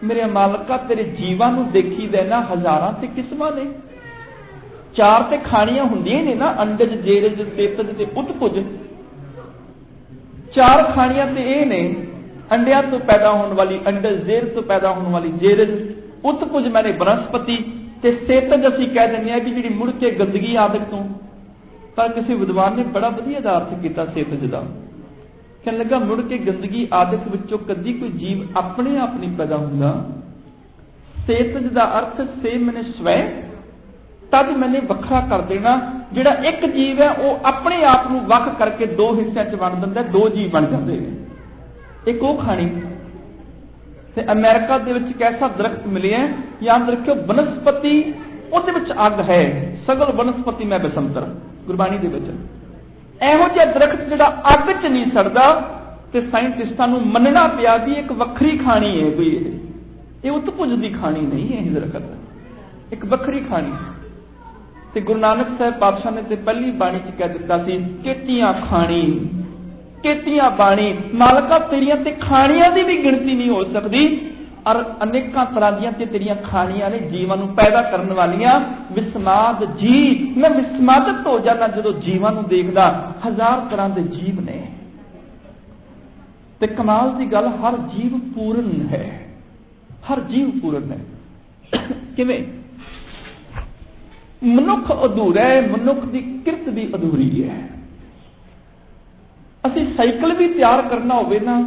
मेरे मालका तेरे जीवां नूं देखी दे ना हज़ारां ते किस्मां ने। 4 ते खाणियां हुंदियां ने ना, अंडज जेरज सेतज ते उत्तपुज। 4 खाणियां ते ये ने, अंडियां तो पैदा होने वाली अंडज, जेर तो पैदा होने वाली जेरज, उत्तपुज मैंने वनस्पति ते सेतज असीं कह दिंदे आ कि जिहड़ी मुड़ के गंदगी आदत तो। पर किसी विद्वान ने बड़ा वधिया दा अर्थ कीता सेतज दा। कहने लगा मुड़ के गंदगी आदत विचों कदी कोई जीव अपने आप नहीं पैदा हुंदा। सेतज दा अर्थ से मैंने स्वै, तद मैंने वखरा कर देना। जिहड़ा एक जीव है वो अपने आप नूं वख करके 2 हिस्सिਆਂ च वंड दिंदा, 2 जीव बन जाते हैं। एक वो खानी ते अमेरिका दे विच कैसा दरख्त मिले है, याद रखियो वनस्पति उहदे विच अग है, सगल वनस्पति मैं बसंतर गुरबाणी दे विच। ਇਹੋ ਜਿਹਾ ਦਰਖਤ ਜਿਹੜਾ ਅੱਗ 'ਚ ਨਹੀਂ ਸੜਦਾ ਤੇ ਸਾਇੰਟਿਸਟਾਂ ਨੂੰ ਮੰਨਣਾ ਪਿਆ ਵੀ ਇੱਕ ਵੱਖਰੀ ਖਾਣੀ ਹੈ ਕੋਈ। ਇਹ ਉਤਪੁਜ ਦੀ ਖਾਣੀ ਨਹੀਂ ਹੈ, ਇਹ ਦਰਖਤ ਇੱਕ ਵੱਖਰੀ ਖਾਣੀ। ਤੇ ਗੁਰੂ ਨਾਨਕ ਸਾਹਿਬ ਪਾਤਸ਼ਾਹ ਨੇ ਤੇ ਪਹਿਲੀ ਬਾਣੀ 'ਚ ਕਹਿ ਦਿੱਤਾ ਸੀ, ਕੇਤੀਆਂ ਖਾਣੀ ਕੇਤੀਆਂ ਬਾਣੀ। ਮਾਲਕਾ ਤੇਰੀਆਂ ਤੇ ਖਾਣੀਆਂ ਦੀ ਵੀ ਗਿਣਤੀ ਨਹੀਂ ਹੋ ਸਕਦੀ, और अनेकों तरह ਦੀਆਂ ਤੇ ਤੇਰੀਆਂ ਖਾਣੀਆਂ ਨੇ ਜੀਵਾਂ ਨੂੰ ਪੈਦਾ ਕਰਨ ਵਾਲੀਆਂ। ਵਿਸਮਾਦ ਜੀ, मैं विस्मादित हो जाना ਜਦੋਂ ਜੀਵਾਂ ਨੂੰ ਦੇਖਦਾ। 1000 ਤਰ੍ਹਾਂ ਦੇ ਜੀਵ ਨੇ ਤੇ ਕਮਾਲ ਦੀ ਗੱਲ ਹਰ ਜੀਵ ਪੂਰਨ ਹੈ, ਹਰ ਜੀਵ ਪੂਰਨ ਹੈ। ਕਿਵੇਂ? ਮਨੁੱਖ ਅਧੂਰਾ ਹੈ, ਮਨੁੱਖ ਦੀ ਕਿਰਤ ਵੀ ਅਧੂਰੀ ਹੈ। ਅਸੀਂ ਸਾਈਕਲ ਵੀ ਤਿਆਰ ਕਰਨਾ ਹੋਵੇ ਨਾ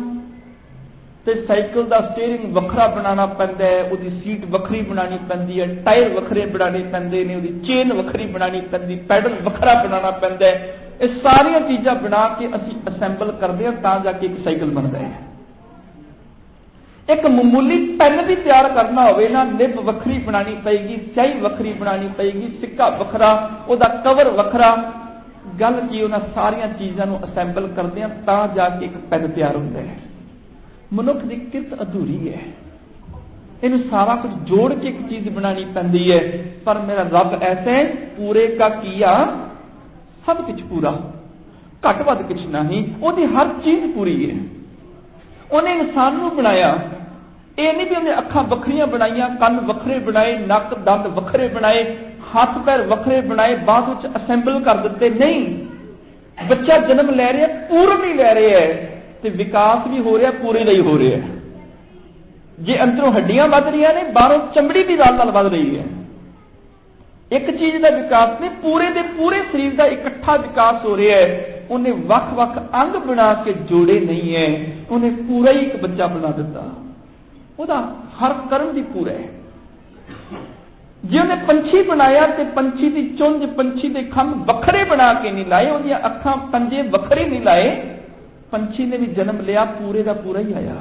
ਤੇ ਸਾਈਕਲ ਦਾ ਸਟੀਅਰਿੰਗ ਵੱਖਰਾ ਬਣਾਉਣਾ ਪੈਂਦਾ ਹੈ, ਉਹਦੀ ਸੀਟ ਵੱਖਰੀ ਬਣਾਉਣੀ ਪੈਂਦੀ ਹੈ, ਟਾਇਰ ਵੱਖਰੇ ਬਣਾਉਣੇ ਪੈਂਦੇ ਨੇ, ਉਹਦੀ ਚੇਨ ਵੱਖਰੀ ਬਣਾਉਣੀ ਪੈਂਦੀ, ਪੈਡਲ ਵੱਖਰਾ ਬਣਾਉਣਾ ਪੈਂਦਾ ਹੈ। ਇਹ ਸਾਰੀਆਂ ਚੀਜ਼ਾਂ ਬਣਾ ਕੇ ਅਸੀਂ ਅਸੈਂਬਲ ਕਰਦੇ ਹਾਂ ਤਾਂ ਜਾ ਕੇ ਇੱਕ ਸਾਈਕਲ ਬਣਦਾ ਹੈ। ਇੱਕ ਮਾਮੂਲੀ ਪੈਨ ਵੀ ਤਿਆਰ ਕਰਨਾ ਹੋਵੇ ਨਾ, ਨਿਬ ਵੱਖਰੀ ਬਣਾਉਣੀ ਪਏਗੀ, ਸਿਆਹੀ ਵੱਖਰੀ ਬਣਾਉਣੀ ਪਏਗੀ, ਸਿੱਕਾ ਵੱਖਰਾ, ਉਹਦਾ ਕਵਰ ਵੱਖਰਾ। ਗੱਲ ਕੀ, ਉਹਨਾਂ ਸਾਰੀਆਂ ਚੀਜ਼ਾਂ ਨੂੰ ਅਸੈਂਬਲ ਕਰਦੇ ਹਾਂ ਤਾਂ ਜਾ ਕੇ ਇੱਕ ਪੈਨ ਤਿਆਰ ਹੁੰਦਾ ਹੈ। ਮਨੁੱਖ ਦੀ ਕਿਰਤ ਅਧੂਰੀ ਹੈ, ਇਹਨੂੰ ਸਾਰਾ ਕੁਝ ਜੋੜ ਕੇ ਇੱਕ ਚੀਜ਼ ਬਣਾਉਣੀ ਪੈਂਦੀ ਹੈ। ਪਰ ਮੇਰਾ ਰੱਬ ਐਸਾ ਹੈ, ਪੂਰੇ ਕਾ ਕੀਆ ਸਭ ਕੁਝ ਪੂਰਾ, ਘੱਟ ਵੱਧ ਕੁਛ ਨਹੀਂ, ਉਹਦੀ ਹਰ ਚੀਜ਼ ਪੂਰੀ ਹੈ। ਉਹਨੇ ਇਨਸਾਨ ਨੂੰ ਬਣਾਇਆ, ਇਹ ਨਹੀਂ ਵੀ ਉਹਨੇ ਅੱਖਾਂ ਵੱਖਰੀਆਂ ਬਣਾਈਆਂ, ਕੰਨ ਵੱਖਰੇ ਬਣਾਏ, ਨੱਕ ਦੰਦ ਵੱਖਰੇ ਬਣਾਏ, ਹੱਥ ਪੈਰ ਵੱਖਰੇ ਬਣਾਏ, ਬਾਅਦ ਵਿੱਚ ਅਸੈਂਬਲ ਕਰ ਦਿੱਤੇ। ਨਹੀਂ, ਬੱਚਾ ਜਨਮ ਲੈ ਰਿਹਾ ਪੂਰਨ ਹੀ ਲੈ ਰਿਹਾ ਹੈ ਤੇ ਵਿਕਾਸ ਵੀ ਹੋ ਰਿਹਾ ਪੂਰੇ ਦਾ ਹੀ ਹੋ ਰਿਹਾ। ਜੇ ਅੰਦਰੋਂ ਹੱਡੀਆਂ ਵੱਧ ਰਹੀਆਂ ਨੇ, ਬਾਹਰੋਂ ਚਮੜੀ ਵੀ ਨਾਲ ਨਾਲ ਵੱਧ ਰਹੀ ਹੈ। ਇੱਕ ਚੀਜ਼ ਦਾ ਵਿਕਾਸ ਨਹੀਂ, ਪੂਰੇ ਦੇ ਪੂਰੇ ਸਰੀਰ ਦਾ ਇਕੱਠਾ ਵਿਕਾਸ ਹੋ ਰਿਹਾ ਹੈ। ਉਹਨੇ ਵੱਖ-ਵੱਖ ਅੰਗ ਬਣਾ ਕੇ ਜੋੜੇ ਨਹੀਂ ਹੈ, ਉਹਨੇ ਪੂਰਾ ਹੀ ਇੱਕ ਬੱਚਾ ਬਣਾ ਦਿੱਤਾ। ਉਹਦਾ ਹਰ ਕਰਮ ਦੀ ਪੂਰਾ ਹੈ। ਜੇ ਉਹਨੇ ਪੰਛੀ ਬਣਾਇਆ ਤੇ ਪੰਛੀ ਦੀ ਚੁੰਝ, ਪੰਛੀ ਦੇ ਖੰਭ ਵੱਖਰੇ ਬਣਾ ਕੇ ਨਹੀਂ ਲਾਏ, ਉਹਦੀਆਂ ਅੱਖਾਂ ਪੰਜੇ ਵੱਖਰੇ ਨਹੀਂ ਲਾਏ। ਪੰਛੀ ਨੇ ਵੀ ਜਨਮ ਲਿਆ, ਪੂਰੇ ਦਾ ਪੂਰਾ ਹੀ ਆਇਆ,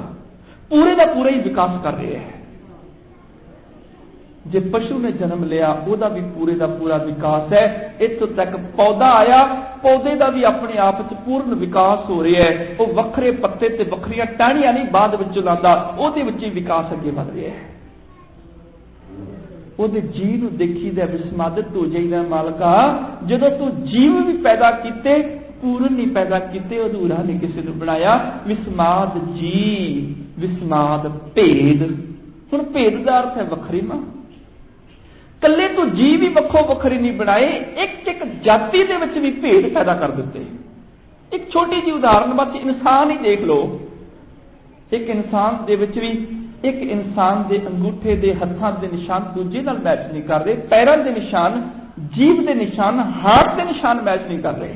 ਪੂਰੇ ਦਾ ਪੂਰਾ ਹੀ ਵਿਕਾਸ ਕਰ ਰਿਹਾ ਹੈ। ਜੇ ਪਸ਼ੂ ਨੇ ਜਨਮ ਲਿਆ, ਉਹਦਾ ਵੀ ਪੂਰੇ ਦਾ ਪੂਰਾ ਵਿਕਾਸ ਹੈ। ਇੱਥੋਂ ਤੱਕ ਪੌਦਾ ਆਇਆ, ਪੌਦੇ ਦਾ ਵੀ ਆਪਣੇ ਆਪ ਵਿੱਚ ਪੂਰਨ ਵਿਕਾਸ ਹੋ ਰਿਹਾ ਹੈ। ਉਹ ਵੱਖਰੇ ਪੱਤੇ ਤੇ ਵੱਖਰੀਆਂ ਟਾਹਣੀਆਂ ਨਹੀਂ ਬਾਅਦ ਵਿੱਚ ਲਾਉਂਦਾ, ਉਹਦੇ ਵਿੱਚ ਹੀ ਵਿਕਾਸ ਅੱਗੇ ਵਧ ਰਿਹਾ ਹੈ। ਉਹਦੇ ਜੀਵ ਨੂੰ ਦੇਖੀਦਾ, ਵਿਸਮਾਦਿਤ ਹੋ ਜਾਈਦਾ। ਮਾਲਕਾ, ਜਦੋਂ ਤੂੰ ਜੀਵ ਵੀ ਪੈਦਾ ਕੀਤੇ, ਪੂਰਨ ਨਹੀਂ ਪੈਦਾ ਕੀਤੇ, ਅਧੂਰਾ ਨਹੀਂ ਕਿਸੇ ਨੂੰ ਬਣਾਇਆ। ਵਿਸਮਾਦ ਜੀ, ਵਿਸਮਾਦ ਭੇਦ। ਹੁਣ ਭੇਦ ਦਾ ਅਰਥ ਹੈ ਵੱਖਰੀ ਨਾ, ਕੱਲੇ ਤੂੰ ਜੀਵ ਵੀ ਵੱਖੋ ਵੱਖਰੇ ਨਹੀਂ ਬਣਾਏ, ਇੱਕ ਇੱਕ ਜਾਤੀ ਦੇ ਵਿੱਚ ਵੀ ਭੇਦ ਪੈਦਾ ਕਰ ਦਿੱਤੇ। ਇੱਕ ਛੋਟੀ ਜਿਹੀ ਉਦਾਹਰਨ ਬਸ ਇਨਸਾਨ ਹੀ ਦੇਖ ਲਓ। ਇੱਕ ਇਨਸਾਨ ਦੇ ਵਿੱਚ ਵੀ ਇੱਕ ਇਨਸਾਨ ਦੇ ਅੰਗੂਠੇ ਦੇ ਹੱਥਾਂ ਦੇ ਨਿਸ਼ਾਨ ਦੂਜੇ ਨਾਲ ਮੈਚ ਨਹੀਂ ਕਰ ਰਹੇ, ਪੈਰਾਂ ਦੇ ਨਿਸ਼ਾਨ, ਜੀਭ ਦੇ ਨਿਸ਼ਾਨ, ਹਾਰਟ ਦੇ ਨਿਸ਼ਾਨ ਮੈਚ ਨਹੀਂ ਕਰ ਰਹੇ।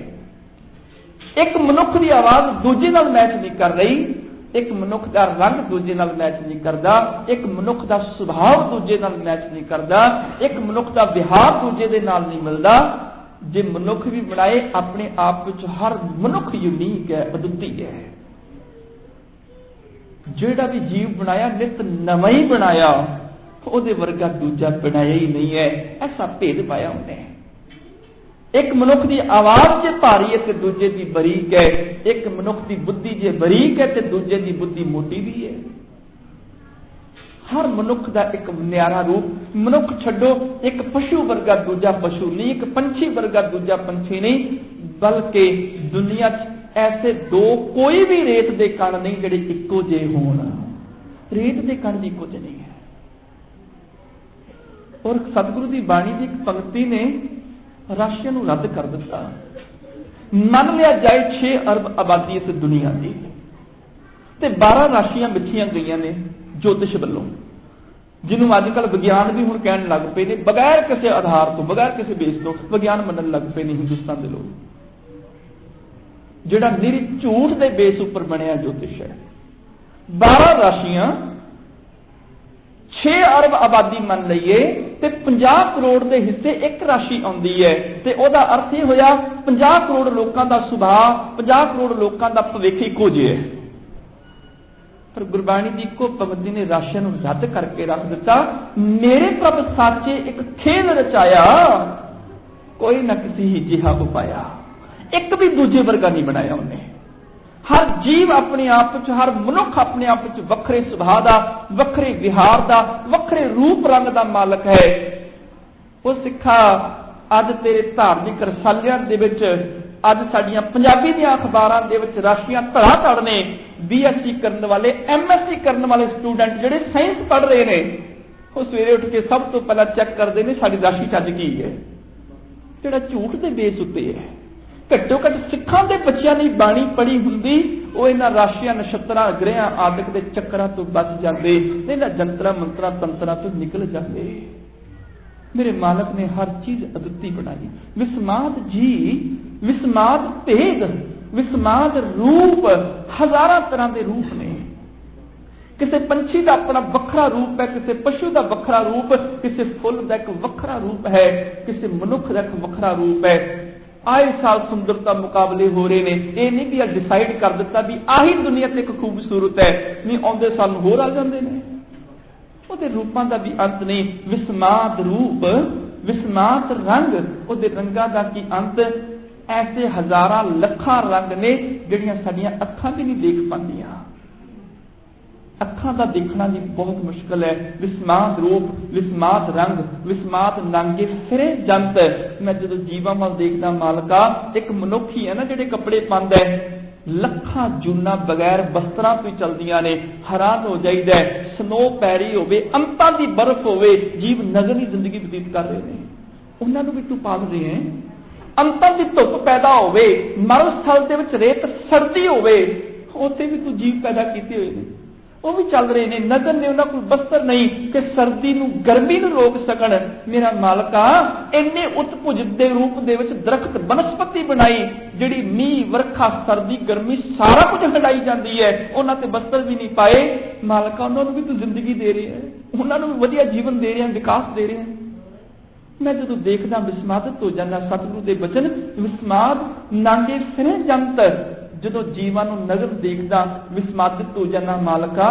ਇੱਕ ਮਨੁੱਖ ਦੀ ਆਵਾਜ਼ ਦੂਜੇ ਨਾਲ ਮੈਚ ਨਹੀਂ ਕਰ ਰਹੀ, ਇੱਕ ਮਨੁੱਖ ਦਾ ਰੰਗ ਦੂਜੇ ਨਾਲ ਮੈਚ ਨਹੀਂ ਕਰਦਾ, ਇੱਕ ਮਨੁੱਖ ਦਾ ਸੁਭਾਅ ਦੂਜੇ ਨਾਲ ਮੈਚ ਨਹੀਂ ਕਰਦਾ, ਇੱਕ ਮਨੁੱਖ ਦਾ ਵਿਹਾਰ ਦੂਜੇ ਦੇ ਨਾਲ ਨਹੀਂ ਮਿਲਦਾ। ਜੇ ਮਨੁੱਖ ਵੀ ਬਣਾਏ, ਆਪਣੇ ਆਪ ਵਿੱਚ ਹਰ ਮਨੁੱਖ ਯੂਨੀਕ ਹੈ, ਅਦੁੱਤੀ ਹੈ। ਜਿਹੜਾ ਵੀ ਜੀਵ ਬਣਾਇਆ ਨਿਤ ਨਵਾਂ ਹੀ ਬਣਾਇਆ। ਉਹਦੇ ਵਰਗਾ ਦੂਜਾ ਬਣਾਇਆ ਹੀ ਨਹੀਂ ਹੈ। ਐਸਾ ਭੇਦ ਪਾਇਆ ਉਹਨੇ। ਇੱਕ ਮਨੁੱਖ ਦੀ ਆਵਾਜ਼ ਜੇ ਭਾਰੀ ਹੈ ਤੇ ਦੂਜੇ ਦੀ ਬਰੀਕ ਹੈ। ਇੱਕ ਮਨੁੱਖ ਦੀ ਬੁੱਧੀ ਜੇ ਬਰੀਕ ਹੈ ਤੇ ਦੂਜੇ ਦੀ ਬੁੱਧੀ ਮੋਟੀ ਵੀ ਹੈ। ਹਰ ਮਨੁੱਖ ਦਾ ਇੱਕ ਨਿਆਰਾ ਰੂਪ। ਮਨੁੱਖ ਛੱਡੋ, ਇੱਕ ਪਸ਼ੂ ਵਰਗਾ ਦੂਜਾ ਪਸ਼ੂ ਨਹੀਂ, ਇੱਕ ਪੰਛੀ ਵਰਗਾ ਦੂਜਾ ਪੰਛੀ ਨਹੀਂ, ਬਲਕਿ ਦੁਨੀਆ 'ਚ ਐਸੇ ਦੋ ਕੋਈ ਵੀ ਰੇਤ ਦੇ ਕਣ ਨਹੀਂ ਜਿਹੜੇ ਇੱਕੋ ਜਿਹੇ ਹੋਣ। ਰੇਤ ਦੇ ਕਣ ਵੀ ਕੁਝ ਨਹੀਂ ਹੈ। ਔਰ ਸਤਿਗੁਰੂ ਦੀ ਬਾਣੀ ਦੀ ਇੱਕ ਪੰਕਤੀ ਨੇ ਰਾਸ਼ੀਆਂ ਨੂੰ ਰੱਦ ਕਰ ਦਿੱਤਾ। ਮੰਨ ਲਿਆ ਜਾਏ 6 ਅਰਬ ਆਬਾਦੀ ਇਸ ਦੁਨੀਆ ਦੀ ਤੇ 12 ਰਾਸ਼ੀਆਂ ਮਿੱਥੀਆਂ ਗਈਆਂ ਨੇ ਜੋਤਿਸ਼ ਵੱਲੋਂ, ਜਿਹਨੂੰ ਅੱਜ ਕੱਲ੍ਹ ਵਿਗਿਆਨ ਵੀ ਹੁਣ ਕਹਿਣ ਲੱਗ ਪਏ ਨੇ, ਬਗੈਰ ਕਿਸੇ ਆਧਾਰ ਤੋਂ, ਬਗੈਰ ਕਿਸੇ ਬੇਸ ਤੋਂ ਵਿਗਿਆਨ ਮੰਨਣ ਲੱਗ ਪਏ ਨੇ ਹਿੰਦੁਸਤਾਨ ਦੇ ਲੋਕ, ਜਿਹੜਾ ਨਿਰੀ ਝੂਠ ਦੇ ਬੇਸ ਉੱਪਰ ਬਣਿਆ ਜੋਤਿਸ਼ ਹੈ। 12 ਰਾਸ਼ੀਆਂ 6 ਅਰਬ ਆਬਾਦੀ ਮੰਨ ਲਈਏ ਤੇ 50 ਕਰੋੜ ਦੇ ਹਿੱਸੇ ਇੱਕ ਰਾਸ਼ੀ ਆਉਂਦੀ ਹੈ ਤੇ ਉਹਦਾ ਅਰਥ ਇਹ ਹੋਇਆ 50 ਕਰੋੜ ਲੋਕਾਂ ਦਾ ਸੁਭਾਅ, 50 ਕਰੋੜ ਲੋਕਾਂ ਦਾ ਭਵਿੱਖ ਇੱਕੋ ਜਿਹਾ ਹੈ। ਪਰ ਗੁਰਬਾਣੀ ਦੀ ਇੱਕੋ ਪੰਕਤੀ ਨੇ ਰਾਸ਼ੀਆਂ ਨੂੰ ਰੱਦ ਕਰਕੇ ਰੱਖ ਦਿੱਤਾ। ਮੇਰੇ ਪ੍ਰਭ ਸਾਚੇ ਇੱਕ ਖੇਲ ਰਚਾਇਆ, ਕੋਈ ਨਾ ਕਿਸੇ ਹੀ ਜਿਹਾ ਉਪਾਇਆ। ਇੱਕ ਵੀ ਦੂਜੇ ਵਰਗਾ ਨਹੀਂ ਬਣਾਇਆ ਉਹਨੇ। ਹਰ ਜੀਵ ਆਪਣੇ ਆਪ ਵਿੱਚ, ਹਰ ਮਨੁੱਖ ਆਪਣੇ ਆਪ ਵਿੱਚ ਵੱਖਰੇ ਸੁਭਾਅ ਦਾ, ਵੱਖਰੇ ਵਿਹਾਰ ਦਾ, ਵੱਖਰੇ ਰੂਪ ਰੰਗ ਦਾ ਮਾਲਕ ਹੈ। ਉਹ ਸਿੱਖਾ ਅੱਜ ਤੇਰੇ ਧਾਰਮਿਕ ਰਸਾਲਿਆਂ ਦੇ ਵਿੱਚ, ਅੱਜ ਸਾਡੀਆਂ ਪੰਜਾਬੀ ਦੀਆਂ ਅਖਬਾਰਾਂ ਦੇ ਵਿੱਚ ਰਾਸ਼ੀਆਂ ਧੜਾ ਧੜ ਨੇ। BSc ਕਰਨ ਵਾਲੇ, MSc ਕਰਨ ਵਾਲੇ ਸਟੂਡੈਂਟ ਜਿਹੜੇ ਸਾਇੰਸ ਪੜ੍ਹ ਰਹੇ ਨੇ, ਉਹ ਸਵੇਰੇ ਉੱਠ ਕੇ ਸਭ ਤੋਂ ਪਹਿਲਾਂ ਚੈੱਕ ਕਰਦੇ ਨੇ ਸਾਡੀ ਰਾਸ਼ੀ ਚੱਜ ਕੀ ਹੈ, ਜਿਹੜਾ ਝੂਠ ਦੇ ਬੇਸ ਉੱਤੇ ਹੈ। ਘੱਟੋ ਘੱਟ ਸਿੱਖਾਂ ਦੇ ਬੱਚਿਆਂ ਦੀ ਬਾਣੀ ਪੜ੍ਹੀ ਹੁੰਦੀ, ਉਹ ਇਹਨਾਂ ਰਾਸ਼ੀਆਂ, ਨਛੱਤਰਾਂ, ਗ੍ਰਹਿਆਂ ਆਦਿਕ ਦੇ ਚੱਕਰਾਂ ਤੋਂ ਬਚ ਜਾਂਦੇ, ਇਹਨਾਂ ਜੰਤਰਾਂ ਮੰਤਰਾਂ ਤੰਤਰਾਂ ਤੋਂ ਨਿਕਲ ਜਾਂਦੇ। ਮੇਰੇ ਮਾਲਕ ਨੇ ਹਰ ਚੀਜ਼ ਅਦੁੱਤੀ ਬਣਾਈ। ਵਿਸਮਾਦ ਜੀ, ਵਿਸਮਾਦ ਭੇਦ, ਵਿਸਮਾਦ ਰੂਪ, ਹਜ਼ਾਰਾਂ ਤਰ੍ਹਾਂ ਦੇ ਰੂਪ ਨੇ। ਕਿਸੇ ਪੰਛੀ ਦਾ ਆਪਣਾ ਵੱਖਰਾ ਰੂਪ ਹੈ, ਕਿਸੇ ਪਸ਼ੂ ਦਾ ਵੱਖਰਾ ਰੂਪ, ਕਿਸੇ ਫੁੱਲ ਦਾ ਇੱਕ ਵੱਖਰਾ ਰੂਪ ਹੈ, ਕਿਸੇ ਮਨੁੱਖ ਦਾ ਇੱਕ ਵੱਖਰਾ ਰੂਪ ਹੈ। ਆਏ ਸਾਲ ਸੁੰਦਰਤਾ ਮੁਕਾਬਲੇ ਹੋ ਰਹੇ ਨੇ। ਇਹ ਨਹੀਂ ਵੀ ਡਿਸਾਈਡ ਕਰ ਦਿੱਤਾ ਵੀ ਆਹੀ ਦੁਨੀਆ ਤੇ ਇੱਕ ਖੂਬਸੂਰਤ ਹੈ, ਨਹੀਂ ਆਉਂਦੇ ਸਾਲ ਨੂੰ ਹੋਰ ਆ ਜਾਂਦੇ ਨੇ। ਉਹਦੇ ਰੂਪਾਂ ਦਾ ਵੀ ਅੰਤ ਨਹੀਂ। ਵਿਸਮਾਦ ਰੂਪ, ਵਿਸਮਾਦ ਰੰਗ, ਉਹਦੇ ਰੰਗਾਂ ਦਾ ਕੀ ਅੰਤ। ਐਸੇ ਹਜ਼ਾਰਾਂ ਲੱਖਾਂ ਰੰਗ ਨੇ ਜਿਹੜੀਆਂ ਸਾਡੀਆਂ ਅੱਖਾਂ ਵੀ ਨਹੀਂ ਦੇਖ ਪਾਉਂਦੀਆਂ। ਅੱਖਾਂ ਦਾ ਦੇਖਣਾ ਵੀ ਬਹੁਤ ਮੁਸ਼ਕਲ ਹੈ। ਵਿਸਮਾਦ ਰੂਪ, ਵਿਸਮਾਦ ਰੰਗ, ਵਿਸਮਾਦ ਨਾਂਗੇ ਫਿਰੇ ਜੰਤ। ਮੈਂ ਜਦੋਂ ਜੀਵਾਂ ਵੱਲ ਦੇਖਦਾ ਮਾਲਕਾ, ਇੱਕ ਮਨੁੱਖ ਹੀ ਹੈ ਨਾ ਜਿਹੜੇ ਕੱਪੜੇ ਪਾਉਂਦਾ ਹੈ, ਲੱਖਾਂ ਜੂਨਾਂ ਬਗੈਰ ਬਸਤਰਾਂ ਤੋਂ ਚੱਲਦੀਆਂ ਨੇ। ਹੈਰਾਨ ਹੋ ਜਾਈਦਾ, ਸਨੋ ਪੈ ਰਹੀ ਹੋਵੇ, ਅੰਤਾਂ ਦੀ ਬਰਫ਼ ਹੋਵੇ, ਜੀਵ ਨਗਨੀ ਜ਼ਿੰਦਗੀ ਬਤੀਤ ਕਰ ਰਹੇ ਨੇ, ਉਹਨਾਂ ਨੂੰ ਵੀ ਤੂੰ ਪਾਲ ਰਹੇ ਹੈ। ਅੰਤਾਂ ਦੀ ਧੁੱਪ ਪੈਦਾ ਹੋਵੇ, ਮਰਨ ਸਥਲ ਦੇ ਵਿੱਚ ਰੇਤ ਸਰਦੀ ਹੋਵੇ, ਉੱਥੇ ਵੀ ਤੂੰ ਜੀਵ ਪੈਦਾ ਕੀਤੇ ਹੋਏ ਨੇ, ਉਹ ਵੀ ਚੱਲ ਰਹੇ ਨੇ। ਨਜ਼ਰ ਨੇ ਉਹਨਾਂ ਕੋਲ ਬਸਤਰ ਨਹੀਂ ਕਿ ਸਰਦੀ ਨੂੰ, ਗਰਮੀ ਨੂੰ ਰੋਕ ਸਕਣ। ਮੇਰਾ ਮਾਲਕਾ, ਇੰਨੇ ਉਤਪੁਜ ਦੇ ਰੂਪ ਦੇ ਵਿੱਚ ਦਰਖਤ, ਬਨਸਪਤੀ ਬਣਾਈ ਜਿਹੜੀ ਮੀਂਹ, ਵਰਖਾ, ਸਰਦੀ, ਗਰਮੀ ਸਾਰਾ ਕੁਝ ਹਟਾਈ ਜਾਂਦੀ ਹੈ। ਉਹਨਾਂ ਤੇ ਬਸਤਰ ਵੀ ਨਹੀਂ ਪਾਏ। ਮਾਲਕਾ, ਉਹਨਾਂ ਨੂੰ ਵੀ ਤੂੰ ਜ਼ਿੰਦਗੀ ਦੇ ਰਿਹਾ ਹੈ, ਉਹਨਾਂ ਨੂੰ ਵੀ ਵਧੀਆ ਜੀਵਨ ਦੇ ਰਿਹਾ, ਵਿਕਾਸ ਦੇ ਰਿਹਾ। ਮੈਂ ਜਦੋਂ ਦੇਖਦਾ ਵਿਸਮਾਦਿਤ ਹੋ ਜਾਂਦਾ। ਸਤਿਗੁਰੂ ਦੇ ਬਚਨ, ਵਿਸਮਾਦ ਨਾਂਗੇ ਫਿਰੇ ਜੰਤ। ਜਦੋਂ ਜੀਵਾਂ ਨੂੰ ਨਜ਼ਰ ਦੇਖਦਾ ਵਿਸਮਾਦਿਤ ਹੋ ਜਾਂਦਾ। ਮਾਲਕਾ,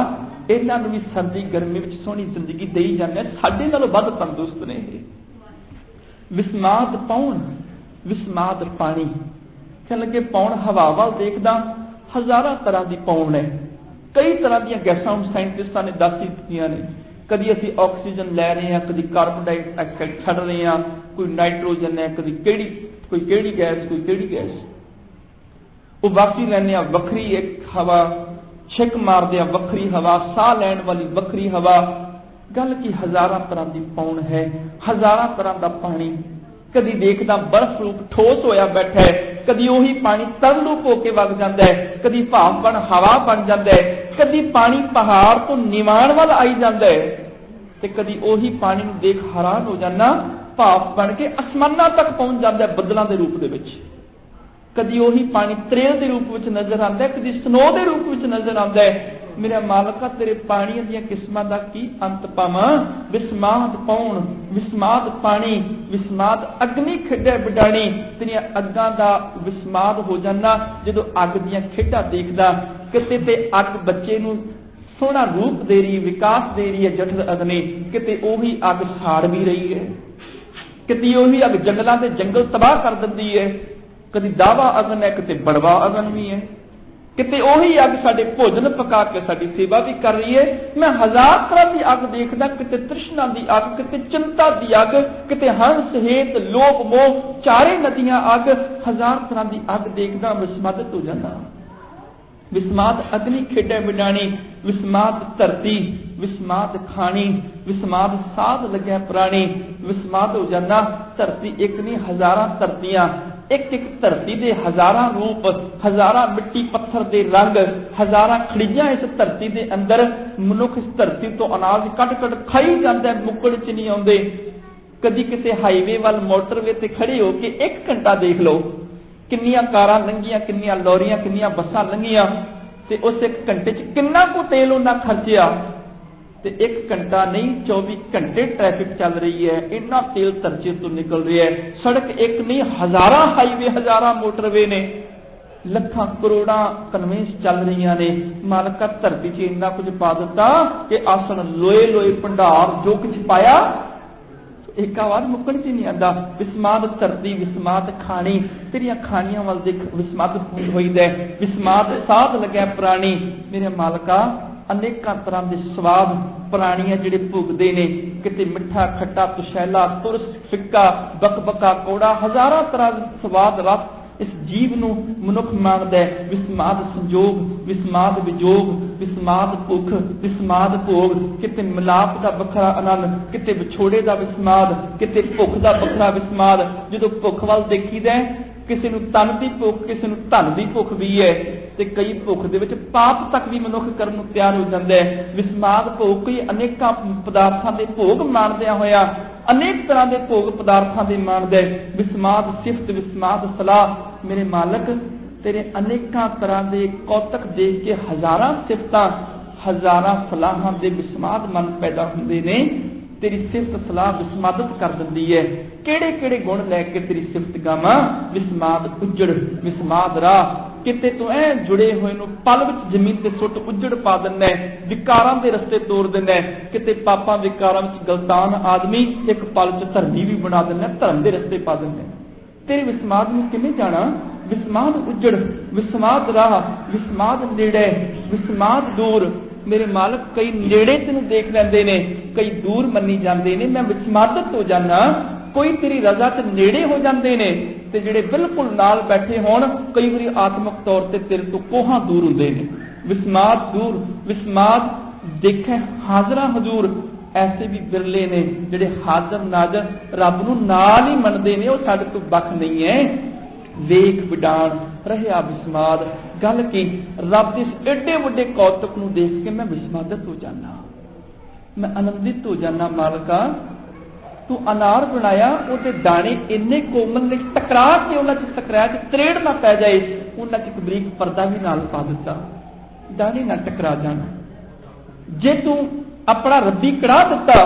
ਇਹਨਾਂ ਨੂੰ ਵੀ ਸਰਦੀ ਗਰਮੀ ਵਿੱਚ ਸੋਹਣੀ ਜ਼ਿੰਦਗੀ ਦੇਈ ਜਾਂਦੇ, ਸਾਡੇ ਨਾਲੋਂ ਵੱਧ ਤੰਦਰੁਸਤ ਨੇ ਇਹ। ਵਿਸਮਾਦ ਪੌਣ, ਵਿਸਮਾਦ ਪਾਣੀ। ਕਹਿਣ ਲੱਗੇ ਪੌਣ ਹਵਾ ਵੱਲ ਦੇਖਦਾ, ਹਜ਼ਾਰਾਂ ਤਰ੍ਹਾਂ ਦੀ ਪੌਣ ਹੈ। ਕਈ ਤਰ੍ਹਾਂ ਦੀਆਂ ਗੈਸਾਂ ਹੁਣ ਸਾਇੰਟਿਸਟਾਂ ਨੇ ਦੱਸ ਦਿੱਤੀਆਂ ਨੇ। ਕਦੀ ਅਸੀਂ ਆਕਸੀਜਨ ਲੈ ਰਹੇ ਹਾਂ, ਕਦੀ ਕਾਰਬਨ ਡਾਈਆਕਸਾਈਡ ਛੱਡ ਰਹੇ ਹਾਂ, ਕੋਈ ਨਾਈਟ੍ਰੋਜਨ ਹੈ, ਕਦੀ ਕੋਈ ਕਿਹੜੀ ਗੈਸ, ਕੋਈ ਕਿਹੜੀ ਗੈਸ। ਉਹ ਵਾਕੀ ਲੈਂਦੇ ਆ ਵੱਖਰੀ ਇੱਕ ਹਵਾ, ਛਿੱਕ ਮਾਰਦੇ ਆ ਵੱਖਰੀ ਹਵਾ, ਸਾਹ ਲੈਣ ਵਾਲੀ ਵੱਖਰੀ ਹਵਾ। ਗੱਲ ਕੀ ਹਜ਼ਾਰਾਂ ਤਰ੍ਹਾਂ ਦੀ ਪੌਣ ਹੈ, ਹਜ਼ਾਰਾਂ ਤਰ੍ਹਾਂ ਦਾ ਪਾਣੀ। ਕਦੀ ਦੇਖਦਾ ਬਰਫ਼ ਰੂਪ ਠੋਸ ਹੋਇਆ ਬੈਠਾ ਹੈ, ਕਦੀ ਉਹੀ ਪਾਣੀ ਤਰਲ ਰੂਪ ਹੋ ਕੇ ਵਗ ਜਾਂਦਾ ਹੈ, ਕਦੀ ਭਾਫ ਬਣ ਹਵਾ ਬਣ ਜਾਂਦਾ ਹੈ, ਕਦੀ ਪਾਣੀ ਪਹਾੜ ਤੋਂ ਨਿਵਾਣ ਵੱਲ ਆਈ ਜਾਂਦਾ ਹੈ, ਤੇ ਕਦੀ ਉਹੀ ਪਾਣੀ ਨੂੰ ਦੇਖ ਹੈਰਾਨ ਹੋ ਜਾਣਾ, ਭਾਫ ਬਣ ਕੇ ਅਸਮਾਨਾਂ ਤੱਕ ਪਹੁੰਚ ਜਾਂਦਾ ਹੈ ਬੱਦਲਾਂ ਦੇ ਰੂਪ ਦੇ ਵਿੱਚ। ਕਦੀ ਉਹੀ ਪਾਣੀ ਤਰੇਲ ਦੇ ਰੂਪ ਵਿੱਚ ਨਜ਼ਰ ਆਉਂਦਾ ਹੈ, ਕਦੀ ਸਨੋ ਦੇ ਰੂਪ ਵਿੱਚ ਨਜ਼ਰ ਆਉਂਦਾ ਹੈ। ਮੇਰਾ ਮਾਲਕਾ, ਤੇਰੇ ਪਾਣੀਆਂ ਦੀਆਂ ਕਿਸਮਾਂ ਦਾ ਕੀ ਅੰਤ ਪਾਵਾਂ। ਵਿਸਮਾਦ ਪੌਣ, ਵਿਸਮਾਦ ਪਾਣੀ, ਵਿਸਮਾਦ ਅਗਨੀ ਖੇਡੇ ਬਿਡਾਣੀ। ਤੇਰੀਆਂ ਅੱਗਾਂ ਦਾ ਵਿਸਮਾਦ ਹੋ ਜਾਣਾ ਜਦੋਂ ਅੱਗ ਦੀਆਂ ਖੇਡਾਂ ਦੇਖਦਾ। ਕਿਤੇ ਤੇ ਅੱਗ ਬੱਚੇ ਨੂੰ सोहना रूप दे रही, विकास दे रही है जठर अग्नि, किते ओही अग साड़ भी रही है, किते ओही अग जंगलों के जंगल तबाह कर देती है। कभी दावा अगन है, किते बड़वा अगन भी है, किते ओही अग साडे भोजन पका के साडी सेवा भी कर रही है। मैं हजार तरह की अग देखदा, किते तृष्णा की अग, किते चिंता की अग, किते हंस हेत लोभ मोह चारे नदियां अग, हजार तरह की अग देखदा विस्मादित हो जाना। विस्माद अग्नि खेडे बिडाणी, विस्माद धरती, विस्माद खानी, विस्माद साध लग्या प्राणी, विस्माद हो जाना। धरती एक नहीं हजारां धरतियां, एक एक धरती दे हजारां रूप, हजारां मिट्टी पत्थर दे रंग, हजारां खड़ियां इस धरती दे अंदर। मनुख इस धरती तो अनाज कट कट खाई जाता, मुकड़ च नहीं आउंदे। कदी किसी हाईवे वाल मोटरवे ते खड़े हो के 1 घंटा देख लो, किन्नियां कारां लंघियां, किन्नियां लॉरियां, किन्नियां बसां लंघियां, ते उस 1 घंटे च किन्ना को तेल उन्हां खर्चिया। ते 1 घंटा नहीं 24 घंटे ट्रैफिक चल रही है, इन्ना तेल धरती तो निकल रहा है। सड़क एक नहीं हजारां हाईवे, हजारां मोटरवे ने, लखां करोड़ां कन्वेंस चल रही ने। मालका धरती च इन्ना कुछ पा दिता कि आसन लोए लोए भंडार जो कुछ पाया एक आवाज मुकण च नहीं आता। विस्माद धरती, विस्माद खानी, तेरिया खानियां वाल देख विस्माद होई दे। विस्माद साध लग्या प्राणी, मेरे मालका अनेकां तरह के स्वाद प्राणियां जिहड़े भुगदे ने, किते मिठा खट्टा तुशैला तुरस फिक्का बकबका कौड़ा, हजारां तरह के स्वाद रस इस जीव नूं मनुख मांगदा है। विस्माद संजोग, विस्माद विजोग, विस्माद भुख, विस्माद भोग, किते मिलाप का बखरा आनंद, किते विछोड़े का विस्माद, किते भुख का बखरा विस्माद। जदों भुख वाल देखीदा किसी नूं तन की भुख, किसी नूं धन की भुख भी है, ते कई भुख दे विच पाप तक भी मनुख करन नूं तैयार हो जांदा है। विस्माद भोग कई अनेकां पदार्थां दे भोग माणदिआं होया अनेक तरह के भोग पदार्थां दे माणदा है। विस्माद सिफत, विस्माद सलाह, मेरे मालक तेरे अनेकां तरह के कौतक देख के हजारां सिफतां हजारां सलाहां दे विस्माद मन पैदा हुंदे ने। तेरी सिफत सलाह विस्मादत कर दिंदी है। किहड़े किहड़े गुण लैके तेरी सिफत गावां? विस्माद उजड़, विस्माद राह, किते तू ऐ जुड़े हुए नूं पल विच जमीन ते सुट उजड़ पा दिंदा है, विकारां दे रस्ते तोड़ दिंदा है। किते पापां विकारां विच गलतान आदमी एक पल च धर्मी भी बना दिंदा है, धर्म दे रस्ते पा दिंदा है। तेरे विस्माद नूं किवें जाणा? विस्माद उजड़, विस्माद राह, विस्माद नेड़े, विस्माद दूर। मेरे मालक कई नेड़े तेनूं देख लैंदे ने, कई दूर मन्नी जांदे ने। मैं विस्मादत हो जाना, कोई तेरी रजा च नेड़े हो जांदे ने ते जिहड़े बिल्कुल नाल बैठे होण कई वारी आत्मक तौर ते तेरे तो कोहां दूर हुंदे ने। विस्माद दूर, विस्माद देखे हाजरा हजूर। ऐसे भी बिरले ने जिहड़े हाजर नाजर रब नूं नाल ही मनदे ने, ओह साडे तो बख नहीं है। वेख विडाण रहा विस्माद। गल की रब के इस एडे वड्डे कौतक नूं देख के मैं विस्मादित हो जाना, मैं आनंदित हो जाना। मालका तू अनार बनाया, ਉਹਦੇ दाने इन्ने कोमल ने, टकरा के ਉਹਨਾਂ ਚ टकरा के त्रेड़ ना पै जाए, ਉਹਨਾਂ ਚ ਇੱਕ ਬਰੀਕ ਪਰਦਾ भी नाल पा दिता, दाने ना टकरा जाण। जे तू अपना रब्बी कड़ा दिता,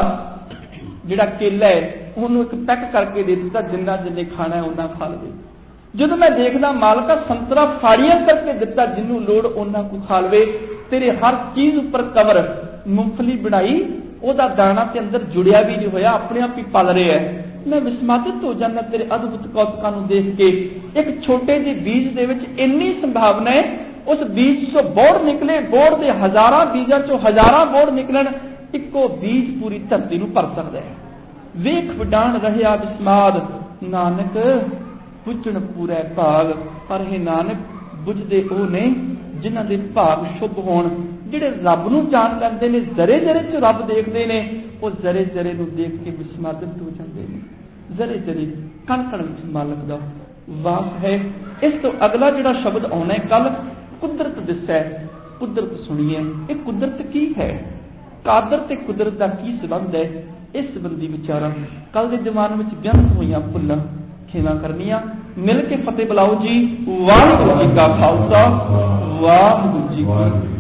जिहड़ा केला है ਉਹਨੂੰ ਇੱਕ पैक करके दे दिता, जिन्ना जिन्ने खाना है उन्ना खा लवे। ਜਦੋਂ मैं देखदा मालका संतरा फाड़ियां करके दिता, जिन्नू लोड़ ਉਹਨਾਂ को खा लवे। तेरे हर चीज उपर कवर, मूंगफली बनाई ਉਹਦਾ दाना ते अंदर जुड़िया भी नहीं होया, अपने आप ही पल रहा है। मैं विस्मादित हो जाना तेरे अद्भुत कौतुकां नूं देख के। एक छोटे ਜਿਹੇ बीज दे विच इन्नी संभावना है, उस बीज चों बोड़ निकले, बोड़ दे हजारां बीजां चों हजारां बोड़ निकलन, इक्को बीज पूरी धरती नूं भर सकदा है। वेख विडाण रहा विस्माद, नानक बुझण पूरा भाग। पर हे नानक बुझदे ਉਹ ने जिन्हां दे भाग शुभ होण, ਜਿਹੜੇ ਰੱਬ ਨੂੰ ਜਾਣ ਲੈਂਦੇ ਨੇ, ਜ਼ਰੇ ਜ਼ਰੇ ਚ ਰੱਬ ਦੇਖਦੇ ਨੇ, ਉਹ ਜ਼ਰੇ ਜ਼ਰੇ ਨੂੰ ਦੇਖ ਕੇ ਵਿਸਮਾਦਿਤ ਹੋ ਜਾਂਦੇ ਨੇ। ਜ਼ਰੇ ਜ਼ਰੇ ਕਣ ਕਣ ਵਿੱਚ ਮਾਲਕ ਦਾ ਵਾਸ ਹੈ। ਇਸ ਤੋਂ ਅਗਲਾ ਜਿਹੜਾ ਸ਼ਬਦ ਆਉਣਾ ਹੈ ਕੱਲ, ਕੁਦਰਤ ਦਿਸੈ। ਕੁਦਰਤ ਸੁਣੀਏ, ਇਹ ਕੁਦਰਤ ਕੀ ਹੈ? ਕਾਦਰ ਤੇ ਕੁਦਰਤ ਦਾ ਕੀ ਸੰਬੰਧ ਹੈ? ਇਸ ਸੰਬੰਧੀ ਵਿਚਾਰਾਂ ਕੱਲ ਦੇ ਦੀਵਾਨ ਵਿੱਚ ਬਿਆਨ ਹੋਈਆਂ ਭੁੱਲਾਂ ਖੇਵਾ ਕਰਨੀਆਂ। मिल के फतेह बुलाओ जी। वाहिगुरू जी का खालसा, वाहिगुरू जी की